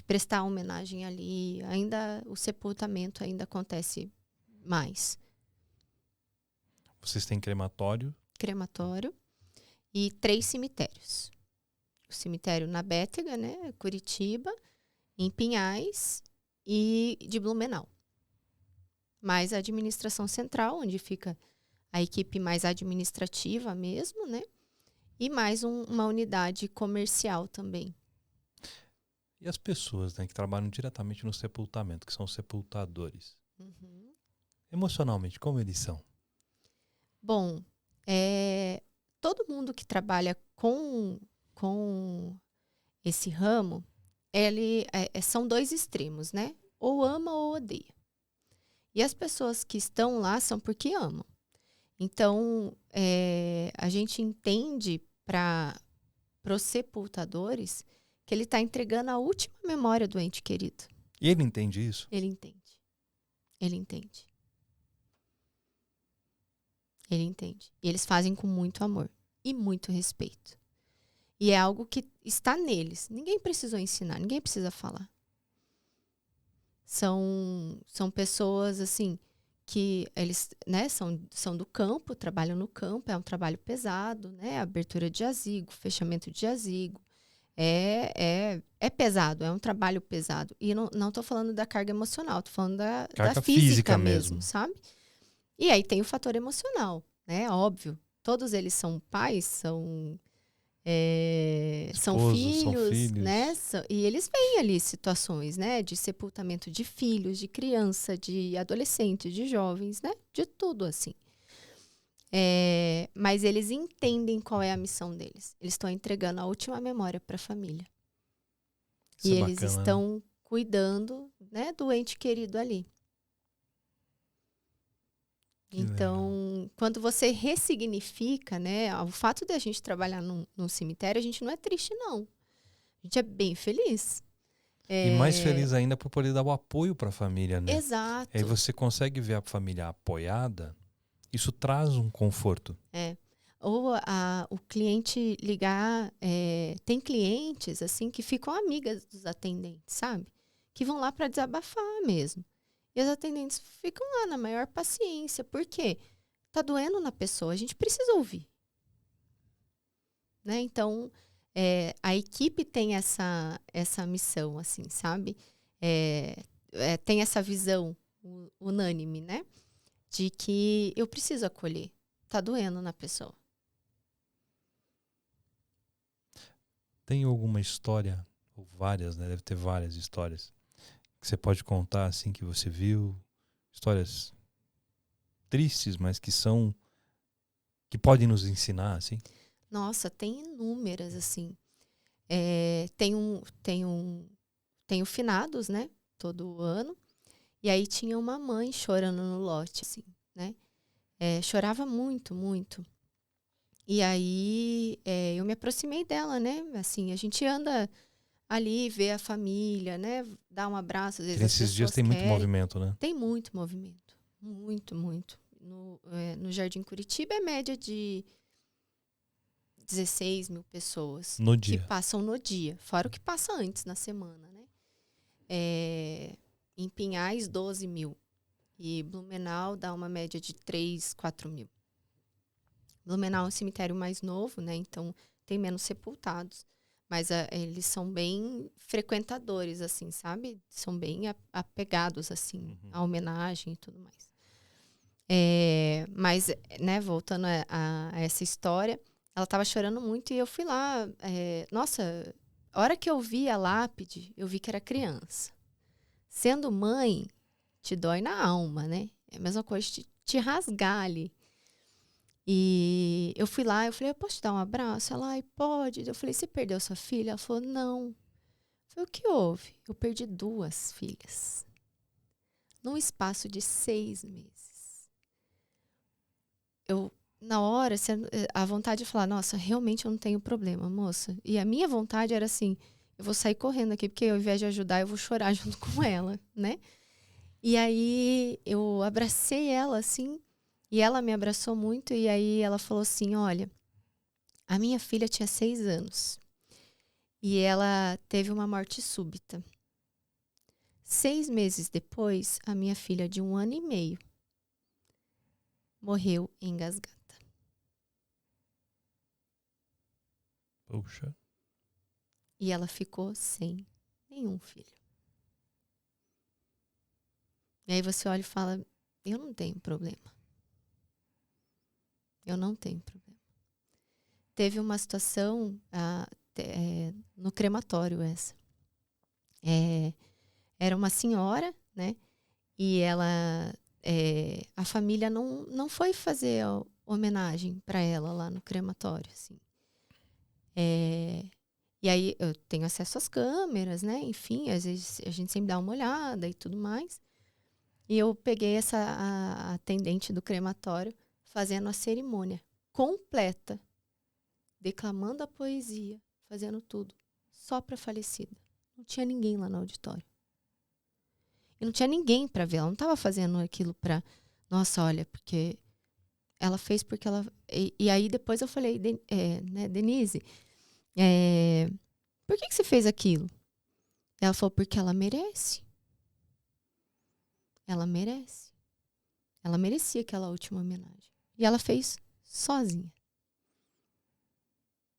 prestar homenagem ali. Ainda o sepultamento ainda acontece mais. Vocês têm crematório? Crematório e 3 cemitérios. O cemitério na Bétega, né? Curitiba, em Pinhais e de Blumenau. Mais a administração central, onde fica a equipe mais administrativa mesmo, né? E mais uma unidade comercial também. E as pessoas, né, que trabalham diretamente no sepultamento, que são sepultadores? Uhum. Emocionalmente, como eles são? Bom, todo mundo que trabalha com esse ramo, são 2 extremos, né? Ou ama ou odeia. E as pessoas que estão lá são porque amam. Então, a gente entende para os sepultadores que ele está entregando a última memória do ente querido. E ele entende isso? Ele entende. Ele entende. Ele entende. E eles fazem com muito amor e muito respeito. E é algo que está neles. Ninguém precisou ensinar, ninguém precisa falar. São pessoas, assim, que eles, né, são do campo, trabalham no campo, é um trabalho pesado, né? Abertura de jazigo, fechamento de jazigo. É pesado, é um trabalho pesado. E não estou falando da carga emocional, estou falando da física mesmo, sabe? E aí tem o fator emocional, né? Óbvio. Todos eles são pais, são filhos, né? E eles veem ali situações, né? De sepultamento de filhos, de criança, de adolescentes, de jovens, né? De tudo, assim. Mas eles entendem qual é a missão deles. Eles estão entregando a última memória para a família. Isso e é eles bacana, estão né? Cuidando, né, do ente querido ali. Então, quando você ressignifica, né, o fato de a gente trabalhar num cemitério, a gente não é triste, não. A gente é bem feliz. E mais feliz ainda por poder dar o apoio para a família, né? Exato. Aí você consegue ver a família apoiada, isso traz um conforto. Ou o cliente ligar, tem clientes assim que ficam amigas dos atendentes, sabe? Que vão lá para desabafar mesmo. E os atendentes ficam lá na maior paciência. Por quê? Tá doendo na pessoa, a gente precisa ouvir. Né? Então, a equipe tem essa missão, assim, sabe? tem essa visão unânime, né? De que eu preciso acolher. Tá doendo na pessoa. Tem alguma história, ou várias, né? Deve ter várias histórias, que você pode contar, assim, que você viu? Histórias tristes, mas que podem nos ensinar, assim? Nossa, tem inúmeras, assim. Tenho finados, né? Todo ano. E aí tinha uma mãe chorando no lote, assim, né? Chorava muito, muito. E aí eu me aproximei dela, né? Assim, a gente anda ali, vê a família, né? Dá um abraço, às Que vezes as nesses dias pessoas tem muito querem. movimento, né? Tem muito movimento. Muito, muito. No Jardim Curitiba é média de 16 mil pessoas No que dia. passam no dia, fora o que passa antes, na semana, né? Em Pinhais, 12 mil. E Blumenau dá uma média de 3, 4 mil. Blumenau é um cemitério mais novo, né? Então tem menos sepultados. Mas eles são bem frequentadores, assim, sabe? São bem apegados, assim, à homenagem e tudo mais. Mas, né, voltando a essa história, ela estava chorando muito e eu fui lá. Nossa, a hora que eu vi a lápide, eu vi que era criança. Sendo mãe, te dói na alma, né? É a mesma coisa de te rasgar ali. E eu fui lá, eu falei, eu posso te dar um abraço? Ela, ai, pode. Eu falei, você perdeu sua filha? Ela falou, não. Eu falei, o que houve? Eu perdi 2 filhas. Num espaço de 6 meses. Na hora, a vontade de falar, nossa, realmente eu não tenho problema, moça. E a minha vontade era assim, eu vou sair correndo aqui, porque ao invés de ajudar, eu vou chorar junto com ela, né? E aí eu abracei ela, assim, e ela me abraçou muito, e aí ela falou assim, olha, a minha filha tinha 6 anos, e ela teve uma morte súbita. 6 meses depois, a minha filha de 1 ano e meio morreu engasgada. Puxa. E ela ficou sem nenhum filho. E aí você olha e fala, eu não tenho problema. Eu não tenho problema. Teve uma situação no crematório essa. Era uma senhora, né? E ela, a família não foi fazer a homenagem para ela lá no crematório, assim. E aí eu tenho acesso às câmeras, né? Enfim, às vezes a gente sempre dá uma olhada e tudo mais. E eu peguei a atendente do crematório fazendo a cerimônia completa, declamando a poesia, fazendo tudo, só para a falecida. Não tinha ninguém lá no auditório. E não tinha ninguém para ver. Ela não estava fazendo aquilo para, nossa, olha, porque ela fez porque ela. E aí depois eu falei, né, Denise, por que você fez aquilo? Ela falou, porque ela merece. Ela merece. Ela merecia aquela última homenagem. E ela fez sozinha.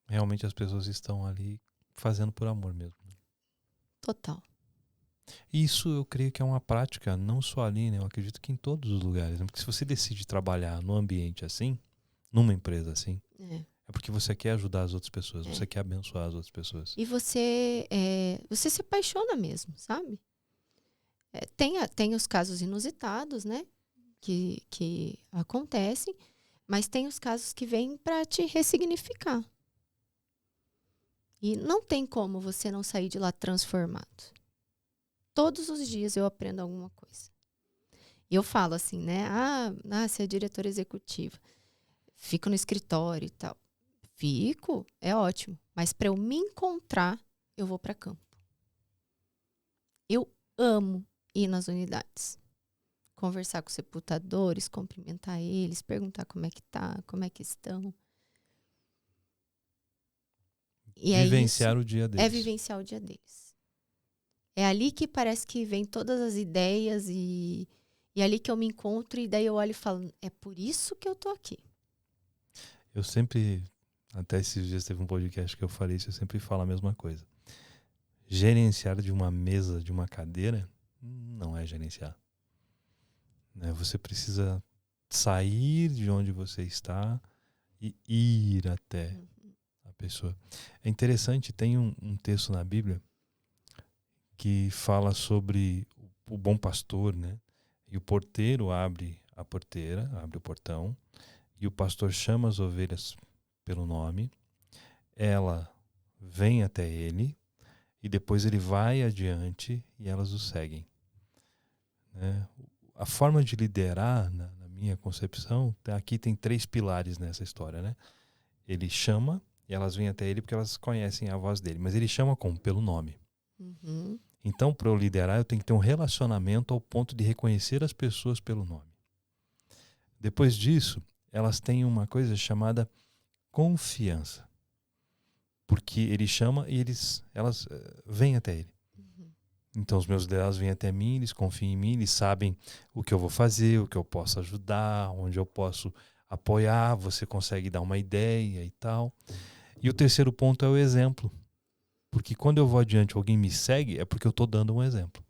Realmente as pessoas estão ali fazendo por amor mesmo. Total. Isso eu creio que é uma prática não só ali, né? Eu acredito que em todos os lugares. Né? Porque se você decide trabalhar num ambiente assim, numa empresa assim, é porque você quer ajudar as outras pessoas, você quer abençoar as outras pessoas. E você se apaixona mesmo, sabe? Tem os casos inusitados, né? Que acontecem, mas tem os casos que vêm para te ressignificar. E não tem como você não sair de lá transformado. Todos os dias eu aprendo alguma coisa. E eu falo assim, né? Você é diretora executiva. Fico no escritório e tal. Fico, é ótimo. Mas para eu me encontrar, eu vou para campo. Eu amo ir nas unidades. Conversar com os sepultadores, cumprimentar eles, perguntar como é que tá, como é que estão. E Vivenciar o dia deles. É vivenciar o dia deles. É ali que parece que vem todas as ideias e é ali que eu me encontro e daí eu olho e falo, é por isso que eu tô aqui. Eu sempre, até esses dias teve um podcast que eu falei isso, eu sempre falo a mesma coisa. Gerenciar de uma mesa, de uma cadeira, não é gerenciar. Né? Você precisa sair de onde você está e ir até a pessoa. É interessante, tem um texto na Bíblia que fala sobre o bom pastor, né? E o porteiro abre a porteira, abre o portão, e o pastor chama as ovelhas pelo nome, ela vem até ele, e depois ele vai adiante e elas o seguem. Né? A forma de liderar, na minha concepção, aqui tem 3 pilares nessa história. Né? Ele chama e elas vêm até ele porque elas conhecem a voz dele, mas ele chama como? Pelo nome. Uhum. Então, para eu liderar, eu tenho que ter um relacionamento ao ponto de reconhecer as pessoas pelo nome. Depois disso, elas têm uma coisa chamada confiança. Porque ele chama e elas vêm até ele. Uhum. Então, os meus liderados vêm até mim, eles confiam em mim, eles sabem o que eu vou fazer, o que eu posso ajudar, onde eu posso apoiar, você consegue dar uma ideia e tal. E o terceiro ponto é o exemplo. Porque quando eu vou adiante, alguém me segue, é porque eu estou dando um exemplo.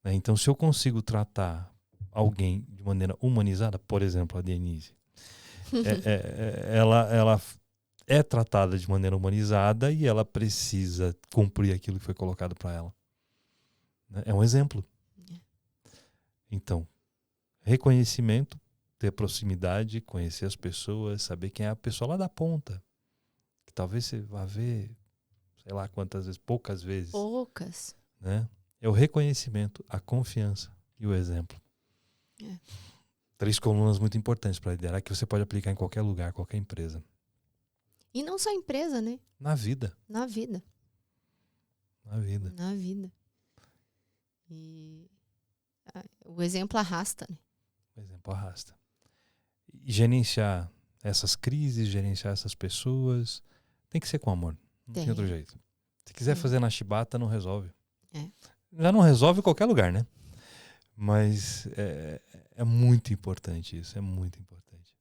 Então, se eu consigo tratar alguém de maneira humanizada, por exemplo, a Denise, ela é tratada de maneira humanizada e ela precisa cumprir aquilo que foi colocado para ela. É um exemplo. Então, reconhecimento, ter proximidade, conhecer as pessoas, saber quem é a pessoa lá da ponta. Que talvez você vá ver, sei lá quantas vezes, poucas vezes. Poucas. Né? É o reconhecimento, a confiança e o exemplo. 3 colunas muito importantes para liderar que você pode aplicar em qualquer lugar, qualquer empresa. E não só empresa, né? Na vida. Na vida. Na vida. Na vida. E o exemplo arrasta, né? O exemplo arrasta. E gerenciar essas crises, gerenciar essas pessoas, tem que ser com amor. Não tem outro jeito. Se quiser fazer na chibata, não resolve. Já não resolve em qualquer lugar, né? Mas é muito importante isso, é muito importante.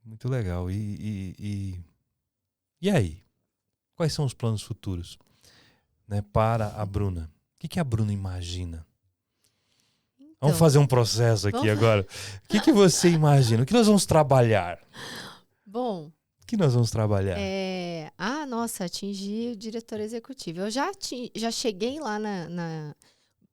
Muito legal. E aí? Quais são os planos futuros, né, para a Bruna? O que a Bruna imagina? Então, vamos fazer um processo aqui agora. O que você imagina? O que nós vamos trabalhar? Bom, o que nós vamos trabalhar? Atingir o diretor executivo. Eu já cheguei lá na...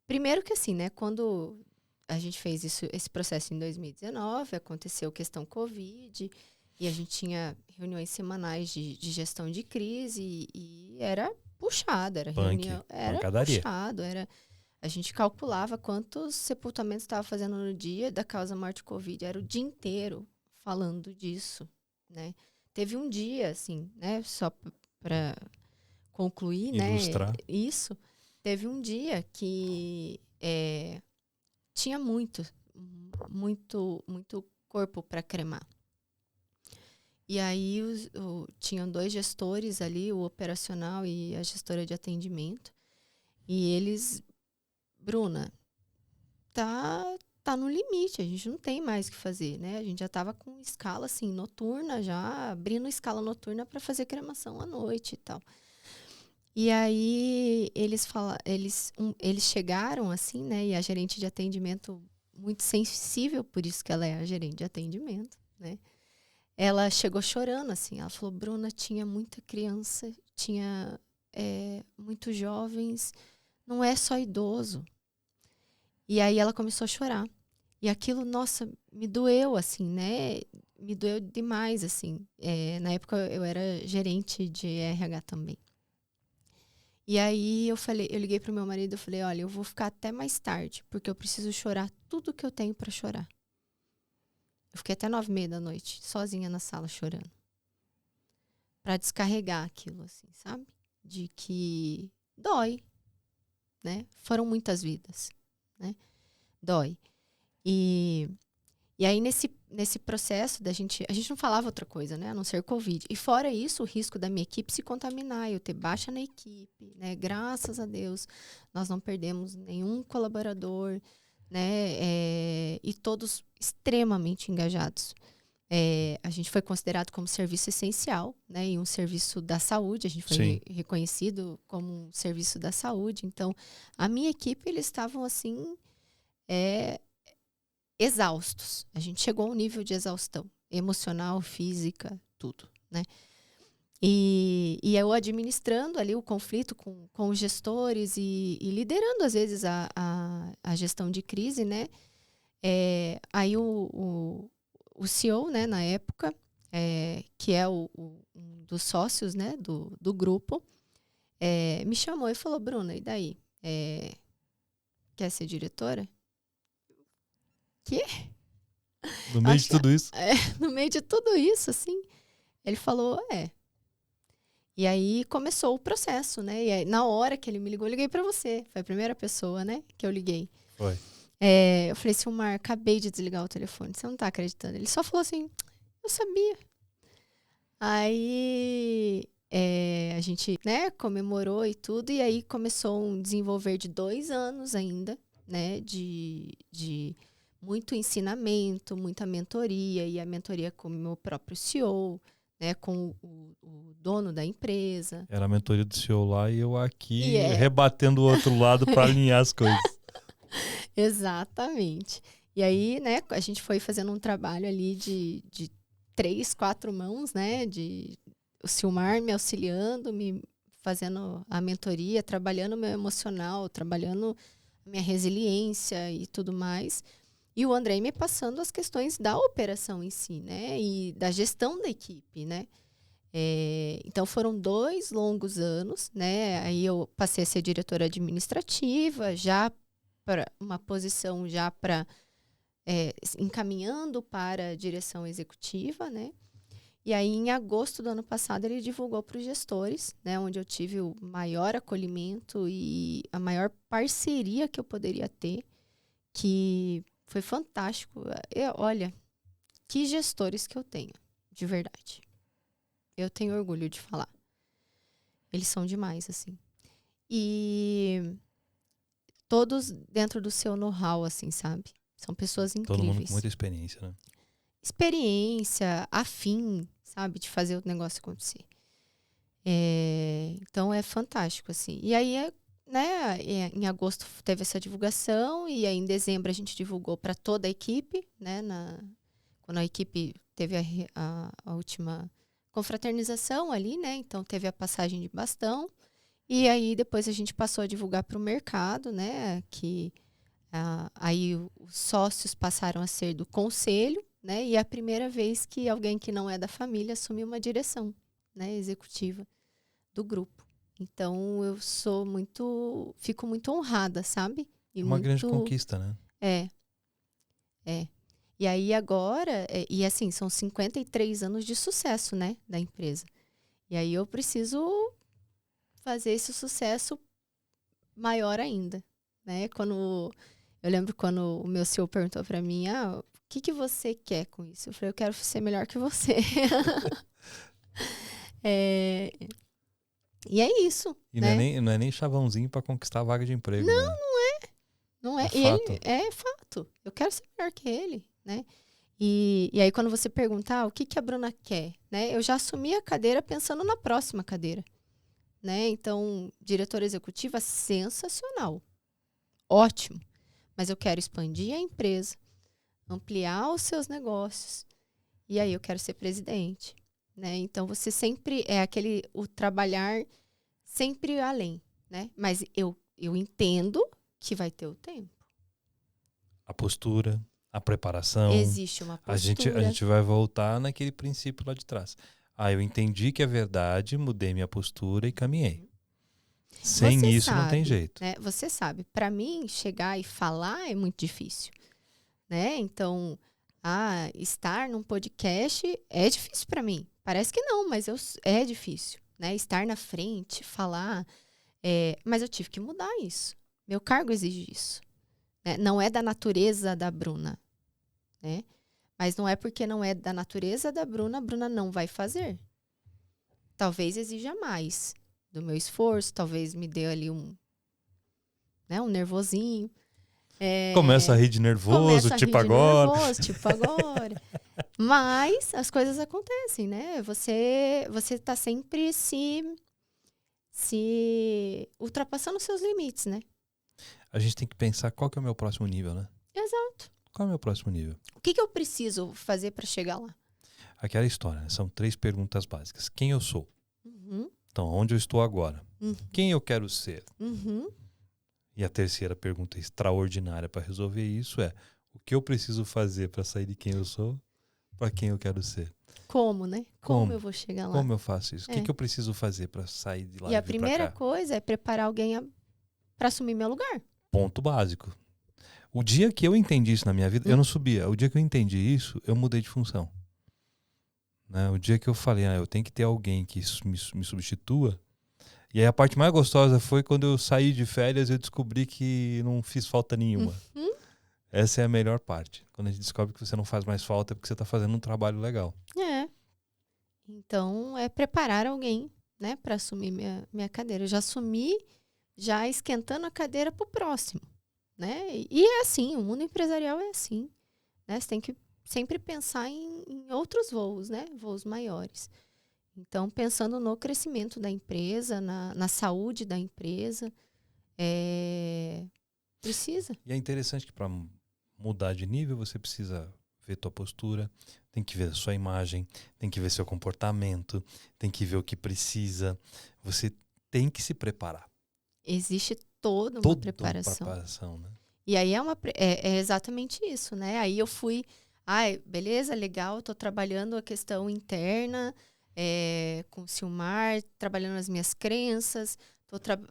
Primeiro que assim, né? Quando a gente fez esse processo em 2019, aconteceu questão Covid, e a gente tinha reuniões semanais de gestão de crise, e era puxado, era reunião, era puxado, a gente calculava quantos sepultamentos estava fazendo no dia da causa morte Covid, era o dia inteiro falando disso, né? Teve um dia, assim, né, só para concluir, ilustrar, né, isso, teve um dia que tinha muito corpo para cremar. E aí tinham 2 gestores ali, o operacional e a gestora de atendimento. E eles, Bruna, tá no limite, a gente não tem mais o que fazer, né? A gente já estava com escala assim noturna, já abrindo escala noturna para fazer cremação à noite e tal. E aí eles chegaram assim, né? E a gerente de atendimento muito sensível, por isso que ela é a gerente de atendimento, né? Ela chegou chorando, assim. Ela falou, Bruna, tinha muita criança, tinha muitos jovens, não é só idoso. E aí ela começou a chorar. E aquilo, nossa, me doeu, assim, né? Me doeu demais, assim. Na época eu era gerente de RH também. E aí eu liguei pro meu marido e falei, olha, eu vou ficar até mais tarde, porque eu preciso chorar tudo que eu tenho para chorar. Eu fiquei até 9h30 da noite, sozinha na sala, chorando. Pra descarregar aquilo, assim, sabe? De que dói, né? Foram muitas vidas, né? Dói. E aí, nesse processo a gente não falava outra coisa, né? A não ser Covid. E fora isso, o risco da minha equipe se contaminar, eu ter baixa na equipe, né? Graças a Deus, nós não perdemos nenhum colaborador, né? E todos extremamente engajados. A gente foi considerado como serviço essencial, né? E um serviço da saúde. A gente foi Sim. reconhecido como um serviço da saúde. Então, a minha equipe, eles estavam assim, exaustos. A gente chegou a um nível de exaustão emocional, física, tudo, né? E eu administrando ali o conflito com os gestores e liderando, às vezes, a gestão de crise, né? Aí o CEO, né, na época, que é um dos sócios, né, do grupo, me chamou e falou, Bruna, e daí? Quer ser diretora? Que? No meio de tudo isso? No meio de tudo isso, assim, ele falou, E aí começou o processo, né? E aí, na hora que ele me ligou, eu liguei pra você. Foi a primeira pessoa, né, que eu liguei. Foi. Eu falei, Silmar, acabei de desligar o telefone. Você não tá acreditando. Ele só falou assim, eu sabia. Aí a gente, né, comemorou e tudo. E aí começou um desenvolver de 2 anos ainda, né? De muito ensinamento, muita mentoria. E a mentoria com o meu próprio CEO, né, com o dono da empresa. Era a mentoria do CEO lá e eu aqui E rebatendo o outro lado para alinhar as coisas. Exatamente. E aí, né, a gente foi fazendo um trabalho ali de 3, 4 mãos, né, o Silmar me auxiliando, me fazendo a mentoria, trabalhando o meu emocional, trabalhando a minha resiliência e tudo mais. E o Andrei me passando as questões da operação em si, né, e da gestão da equipe, né. Então foram 2 longos anos, né, aí eu passei a ser diretora administrativa, já para uma posição já para encaminhando para a direção executiva, né? E aí, em agosto do ano passado, ele divulgou para os gestores, né? Onde eu tive o maior acolhimento e a maior parceria que eu poderia ter, que foi fantástico. Olha, que gestores que eu tenho, de verdade. Eu tenho orgulho de falar. Eles são demais, assim. E todos dentro do seu know-how, assim, sabe? São pessoas incríveis. Todo mundo com muita experiência, né? Experiência, afim, sabe? De fazer o negócio acontecer. Então, é fantástico, assim. E aí, né, em agosto teve essa divulgação e aí em dezembro a gente divulgou para toda a equipe, né? Quando a equipe teve a última confraternização ali, né? Então, teve a passagem de bastão. E aí, depois a gente passou a divulgar para o mercado, né? Que aí os sócios passaram a ser do conselho, né? E é a primeira vez que alguém que não é da família assume uma direção, né, executiva do grupo. Então, fico muito honrada, sabe? E é uma grande conquista, né? É. E aí agora, e assim, são 53 anos de sucesso, né, da empresa. E aí eu preciso fazer esse sucesso maior ainda, né? Eu lembro quando o meu CEO perguntou para mim, o que você quer com isso? Eu falei, eu quero ser melhor que você. E é isso, E né? não é nem chavãozinho para conquistar a vaga de emprego, Não, né? não é. É E fato. ele é fato. Eu quero ser melhor que ele, né? E aí quando você perguntar o que a Bruna quer, né? Eu já assumi a cadeira pensando na próxima cadeira, né? Então, diretora executiva, sensacional. Ótimo. Mas eu quero expandir a empresa, ampliar os seus negócios. E aí eu quero ser presidente, né? Então você sempre o trabalhar sempre além, né? Mas eu entendo que vai ter o tempo. A postura, a preparação. Existe uma postura. A gente vai voltar naquele princípio lá de trás. Eu entendi que é verdade, mudei minha postura e caminhei. Sem Você isso sabe, não tem jeito. né? Você sabe, para mim chegar e falar é muito difícil, né? Então, estar num podcast é difícil para mim. Parece que não, mas é difícil, né? Estar na frente, falar, mas eu tive que mudar isso. Meu cargo exige isso, né? Não é da natureza da Bruna, né? Mas não é porque não é da natureza da Bruna, a Bruna não vai fazer. Talvez exija mais do meu esforço, talvez me dê ali um nervosinho. Começa a rir de nervoso, tipo agora. Nervoso, tipo agora. Mas as coisas acontecem, né? Você tá sempre se ultrapassando os seus limites, né? A gente tem que pensar qual que é o meu próximo nível, né? Exato. Qual é o meu próximo nível? O que eu preciso fazer para chegar lá? Aquela história, né? São 3 perguntas básicas. Quem eu sou? Uhum, Então, onde eu estou agora? uhum, Quem eu quero ser? uhum. E a terceira pergunta extraordinária para resolver isso é: o que eu preciso fazer para sair de quem eu sou para quem eu quero ser? Como, né? Como eu Como? vou chegar lá? Como eu faço isso? O que É. que eu preciso fazer para sair de lá E e a vir para primeira cá? coisa é preparar alguém para assumir meu lugar. Ponto básico. O dia que eu entendi isso na minha vida, eu não subia. O dia que eu entendi isso, eu mudei de função. Né? O dia que eu falei, eu tenho que ter alguém que me substitua. E aí a parte mais gostosa foi quando eu saí de férias e eu descobri que não fiz falta nenhuma. Uhum. Essa é a melhor parte. Quando a gente descobre que você não faz mais falta é porque você está fazendo um trabalho legal. É. Então, é preparar alguém, né, para assumir minha cadeira. Eu já assumi, já esquentando a cadeira para o próximo, né? E é assim, o mundo empresarial é assim, né? Você tem que sempre pensar em outros voos, né? Voos maiores. Então, pensando no crescimento da empresa, na saúde da empresa, precisa. E é interessante que para mudar de nível você precisa ver tua postura, tem que ver a sua imagem, tem que ver seu comportamento, tem que ver o que precisa. Você tem que se preparar. Existe toda uma Toda uma preparação. preparação, né? E aí é exatamente isso, né? Aí eu fui, beleza, legal, tô trabalhando a questão interna, com o Silmar, trabalhando as minhas crenças,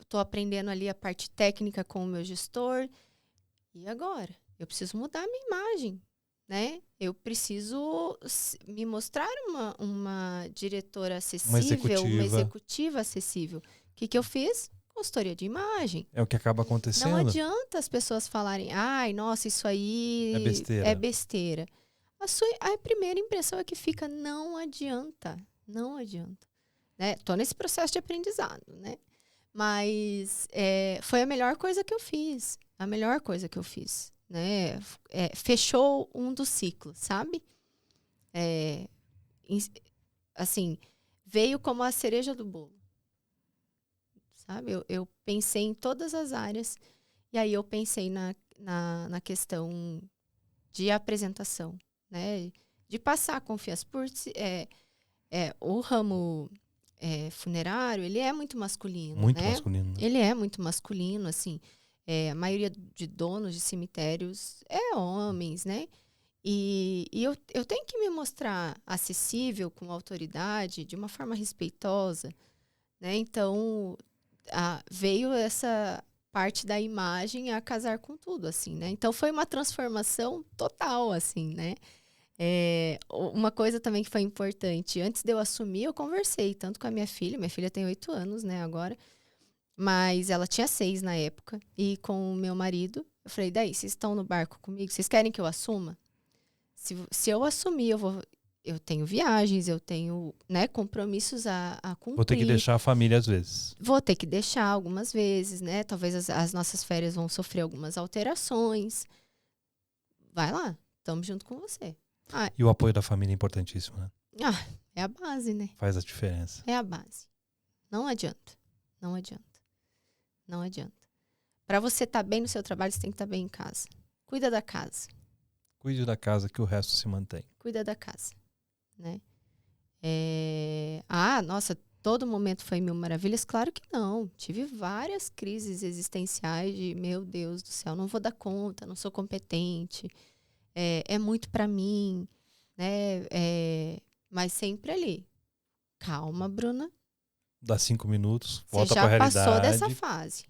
tô aprendendo ali a parte técnica com o meu gestor. E agora? Eu preciso mudar a minha imagem, né? Eu preciso me mostrar uma diretora acessível, uma executiva acessível. O que eu fiz? Consultoria de imagem. É o que acaba Não acontecendo. adianta as pessoas falarem, nossa, isso aí É besteira. besteira. A primeira impressão é que fica, não adianta. Não adianta. Né? Tô nesse processo de aprendizado, né? Mas foi a melhor coisa que eu fiz. A melhor coisa que eu fiz. Né? Fechou um dos ciclos, sabe? Assim, veio como a cereja do bolo. Sabe? Eu pensei em todas as áreas. E aí eu pensei na questão de apresentação, né? De passar a confiança. O ramo funerário, ele é muito masculino, Muito né? masculino. Né? Ele é muito masculino, assim. A maioria de donos de cemitérios é homens, né? E eu tenho que me mostrar acessível, com autoridade, de uma forma respeitosa, né? Então, veio essa parte da imagem a casar com tudo, assim, né? Então, foi uma transformação total, assim, né? Uma coisa também que foi importante, antes de eu assumir, eu conversei tanto com a minha filha tem 8 anos, né, agora, mas ela tinha 6 na época, e com o meu marido, eu falei, daí, vocês estão no barco comigo, vocês querem que eu assuma? Se eu assumir, eu tenho viagens, eu tenho, né, compromissos a cumprir. Vou ter que deixar a família às vezes. Vou ter que deixar algumas vezes, né? Talvez as nossas férias vão sofrer algumas alterações. Vai lá, estamos junto com você. E o apoio da família é importantíssimo, né? É a base, né? Faz a diferença. É a base. Não adianta. Não adianta. Não adianta. Para você estar bem no seu trabalho, você tem que estar bem em casa. Cuida da casa. Cuide da casa que o resto se mantém. Cuida da casa, né? Nossa, todo momento foi mil maravilhas? Claro que não. Tive várias crises existenciais de, meu Deus do céu, não vou dar conta, não sou competente, é muito para mim, né? Mas sempre ali. Calma, Bruna. Dá 5 minutos, volta Você para a já realidade. passou dessa fase,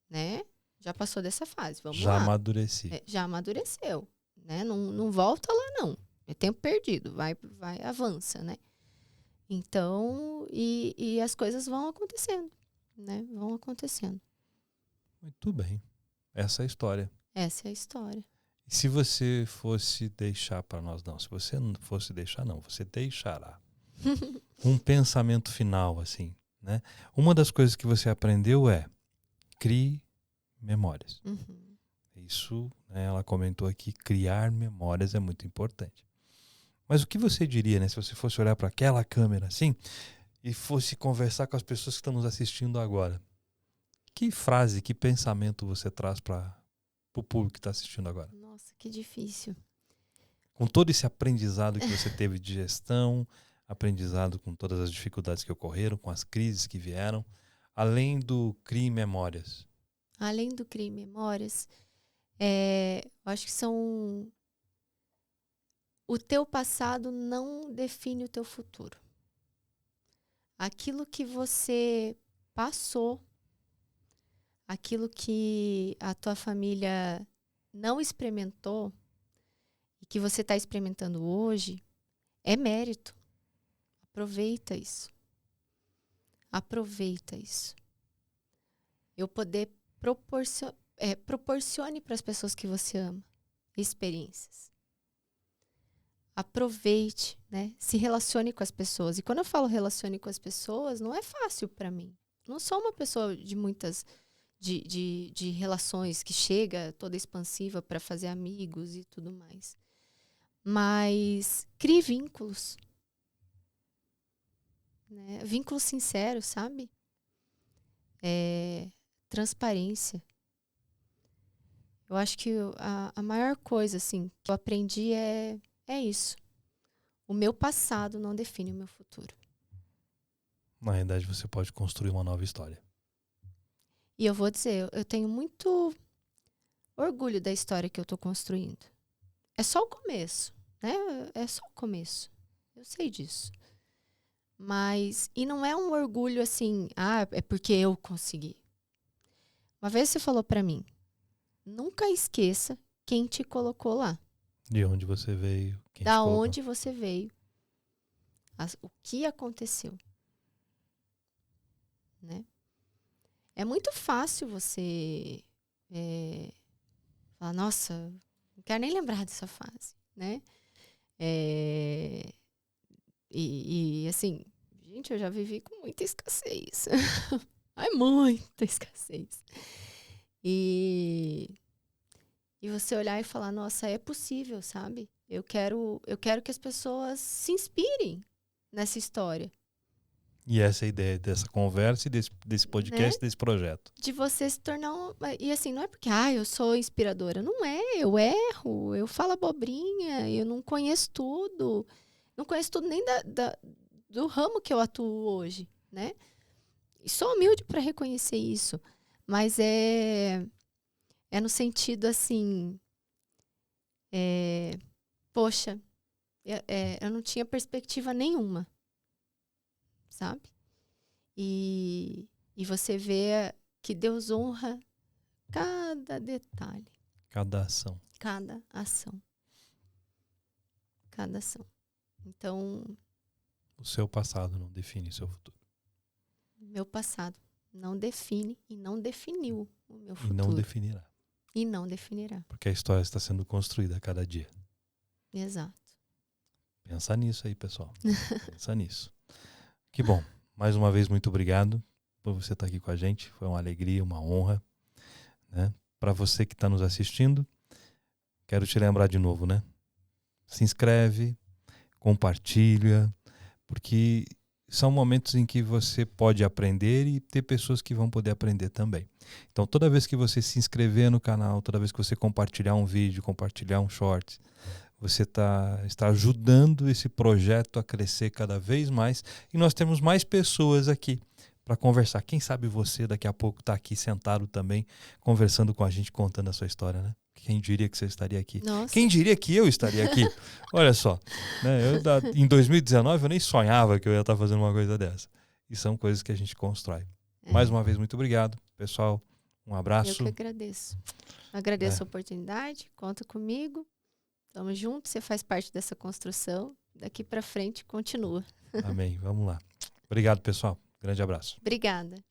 né? Já passou dessa fase, vamos já lá. Amadureci. Já amadureceu, né? Não volta lá, não. É tempo perdido, vai, avança, né? Então, e as coisas vão acontecendo, né? Vão acontecendo. Muito bem. Essa é a história. Essa é a história. E se você fosse deixar para nós, não. Se você não fosse deixar, não. Você deixará. Um pensamento final, assim, né? Uma das coisas que você aprendeu é crie memórias. Isso, né, ela comentou aqui, criar memórias é muito importante. Mas o que você diria, né? Se você fosse olhar para aquela câmera assim e fosse conversar com as pessoas que estão nos assistindo agora, que frase, que pensamento você traz para o público que está assistindo agora? Nossa, que difícil. Com todo esse aprendizado que você teve de gestão, aprendizado com todas as dificuldades que ocorreram, com as crises que vieram, além do CRI Memórias. Além do CRI Memórias, eu acho que são... O teu passado não define o teu futuro. Aquilo que você passou, aquilo que a tua família não experimentou e que você está experimentando hoje, é mérito. Aproveita isso. Aproveita isso. Eu poder proporcione para as pessoas que você ama experiências. Aproveite, né? Se relacione com as pessoas. E quando eu falo relacione com as pessoas, não é fácil para mim. Não sou uma pessoa de muitas de relações que chega toda expansiva para fazer amigos e tudo mais. Mas crie vínculos. Né? Vínculos sinceros, sabe? Transparência. Eu acho que a maior coisa assim, que eu aprendi é isso. O meu passado não define o meu futuro. Na realidade, você pode construir uma nova história. E eu vou dizer, eu tenho muito orgulho da história que eu estou construindo. É só o começo, né? É só o começo. Eu sei disso. Mas, e não é um orgulho assim, é porque eu consegui. Uma vez você falou para mim, nunca esqueça quem te colocou lá. De onde você veio, quem Da te colocou. onde você veio. O que aconteceu. Né? É muito fácil você falar, nossa, não quero nem lembrar dessa fase, né? E assim, gente, eu já vivi com muita escassez. Muita escassez. E você olhar e falar, nossa, é possível, sabe? Eu quero que as pessoas se inspirem nessa história. E essa é a ideia dessa conversa e desse podcast, né? Desse projeto. De você se tornar E assim, não é porque, eu sou inspiradora. Não é, eu erro, eu falo abobrinha, eu não conheço tudo. Não conheço tudo nem do ramo que eu atuo hoje, né? E sou humilde para reconhecer isso. Mas é no sentido assim... poxa, eu não tinha perspectiva nenhuma. Sabe? E você vê que Deus honra cada detalhe. Cada ação. Cada ação. Cada ação. Então... O seu passado não define o seu futuro. Meu passado não define e não definiu o meu futuro. E não definirá. E não definirá. Porque a história está sendo construída a cada dia. Exato. Pensa nisso aí, pessoal. Pensa nisso. Que bom. Mais uma vez, muito obrigado por você estar aqui com a gente. Foi uma alegria, uma honra. Né? Para você que está nos assistindo, quero te lembrar de novo, né? Se inscreve, compartilha, porque são momentos em que você pode aprender e ter pessoas que vão poder aprender também. Então, toda vez que você se inscrever no canal, toda vez que você compartilhar um vídeo, compartilhar um short, você está ajudando esse projeto a crescer cada vez mais e nós temos mais pessoas aqui para conversar. Quem sabe você daqui a pouco está aqui sentado também, conversando com a gente, contando a sua história, né? Quem diria que você estaria aqui? Nossa. Quem diria que eu estaria aqui? Olha só, né? Em 2019 eu nem sonhava que eu ia estar fazendo uma coisa dessa. E são coisas que a gente constrói. Mais uma vez, muito obrigado, pessoal. Um abraço. Eu que agradeço. Agradeço a oportunidade, conta comigo. Tamo junto, você faz parte dessa construção. Daqui para frente, continua. Amém. Vamos lá. Obrigado, pessoal. Grande abraço. Obrigada.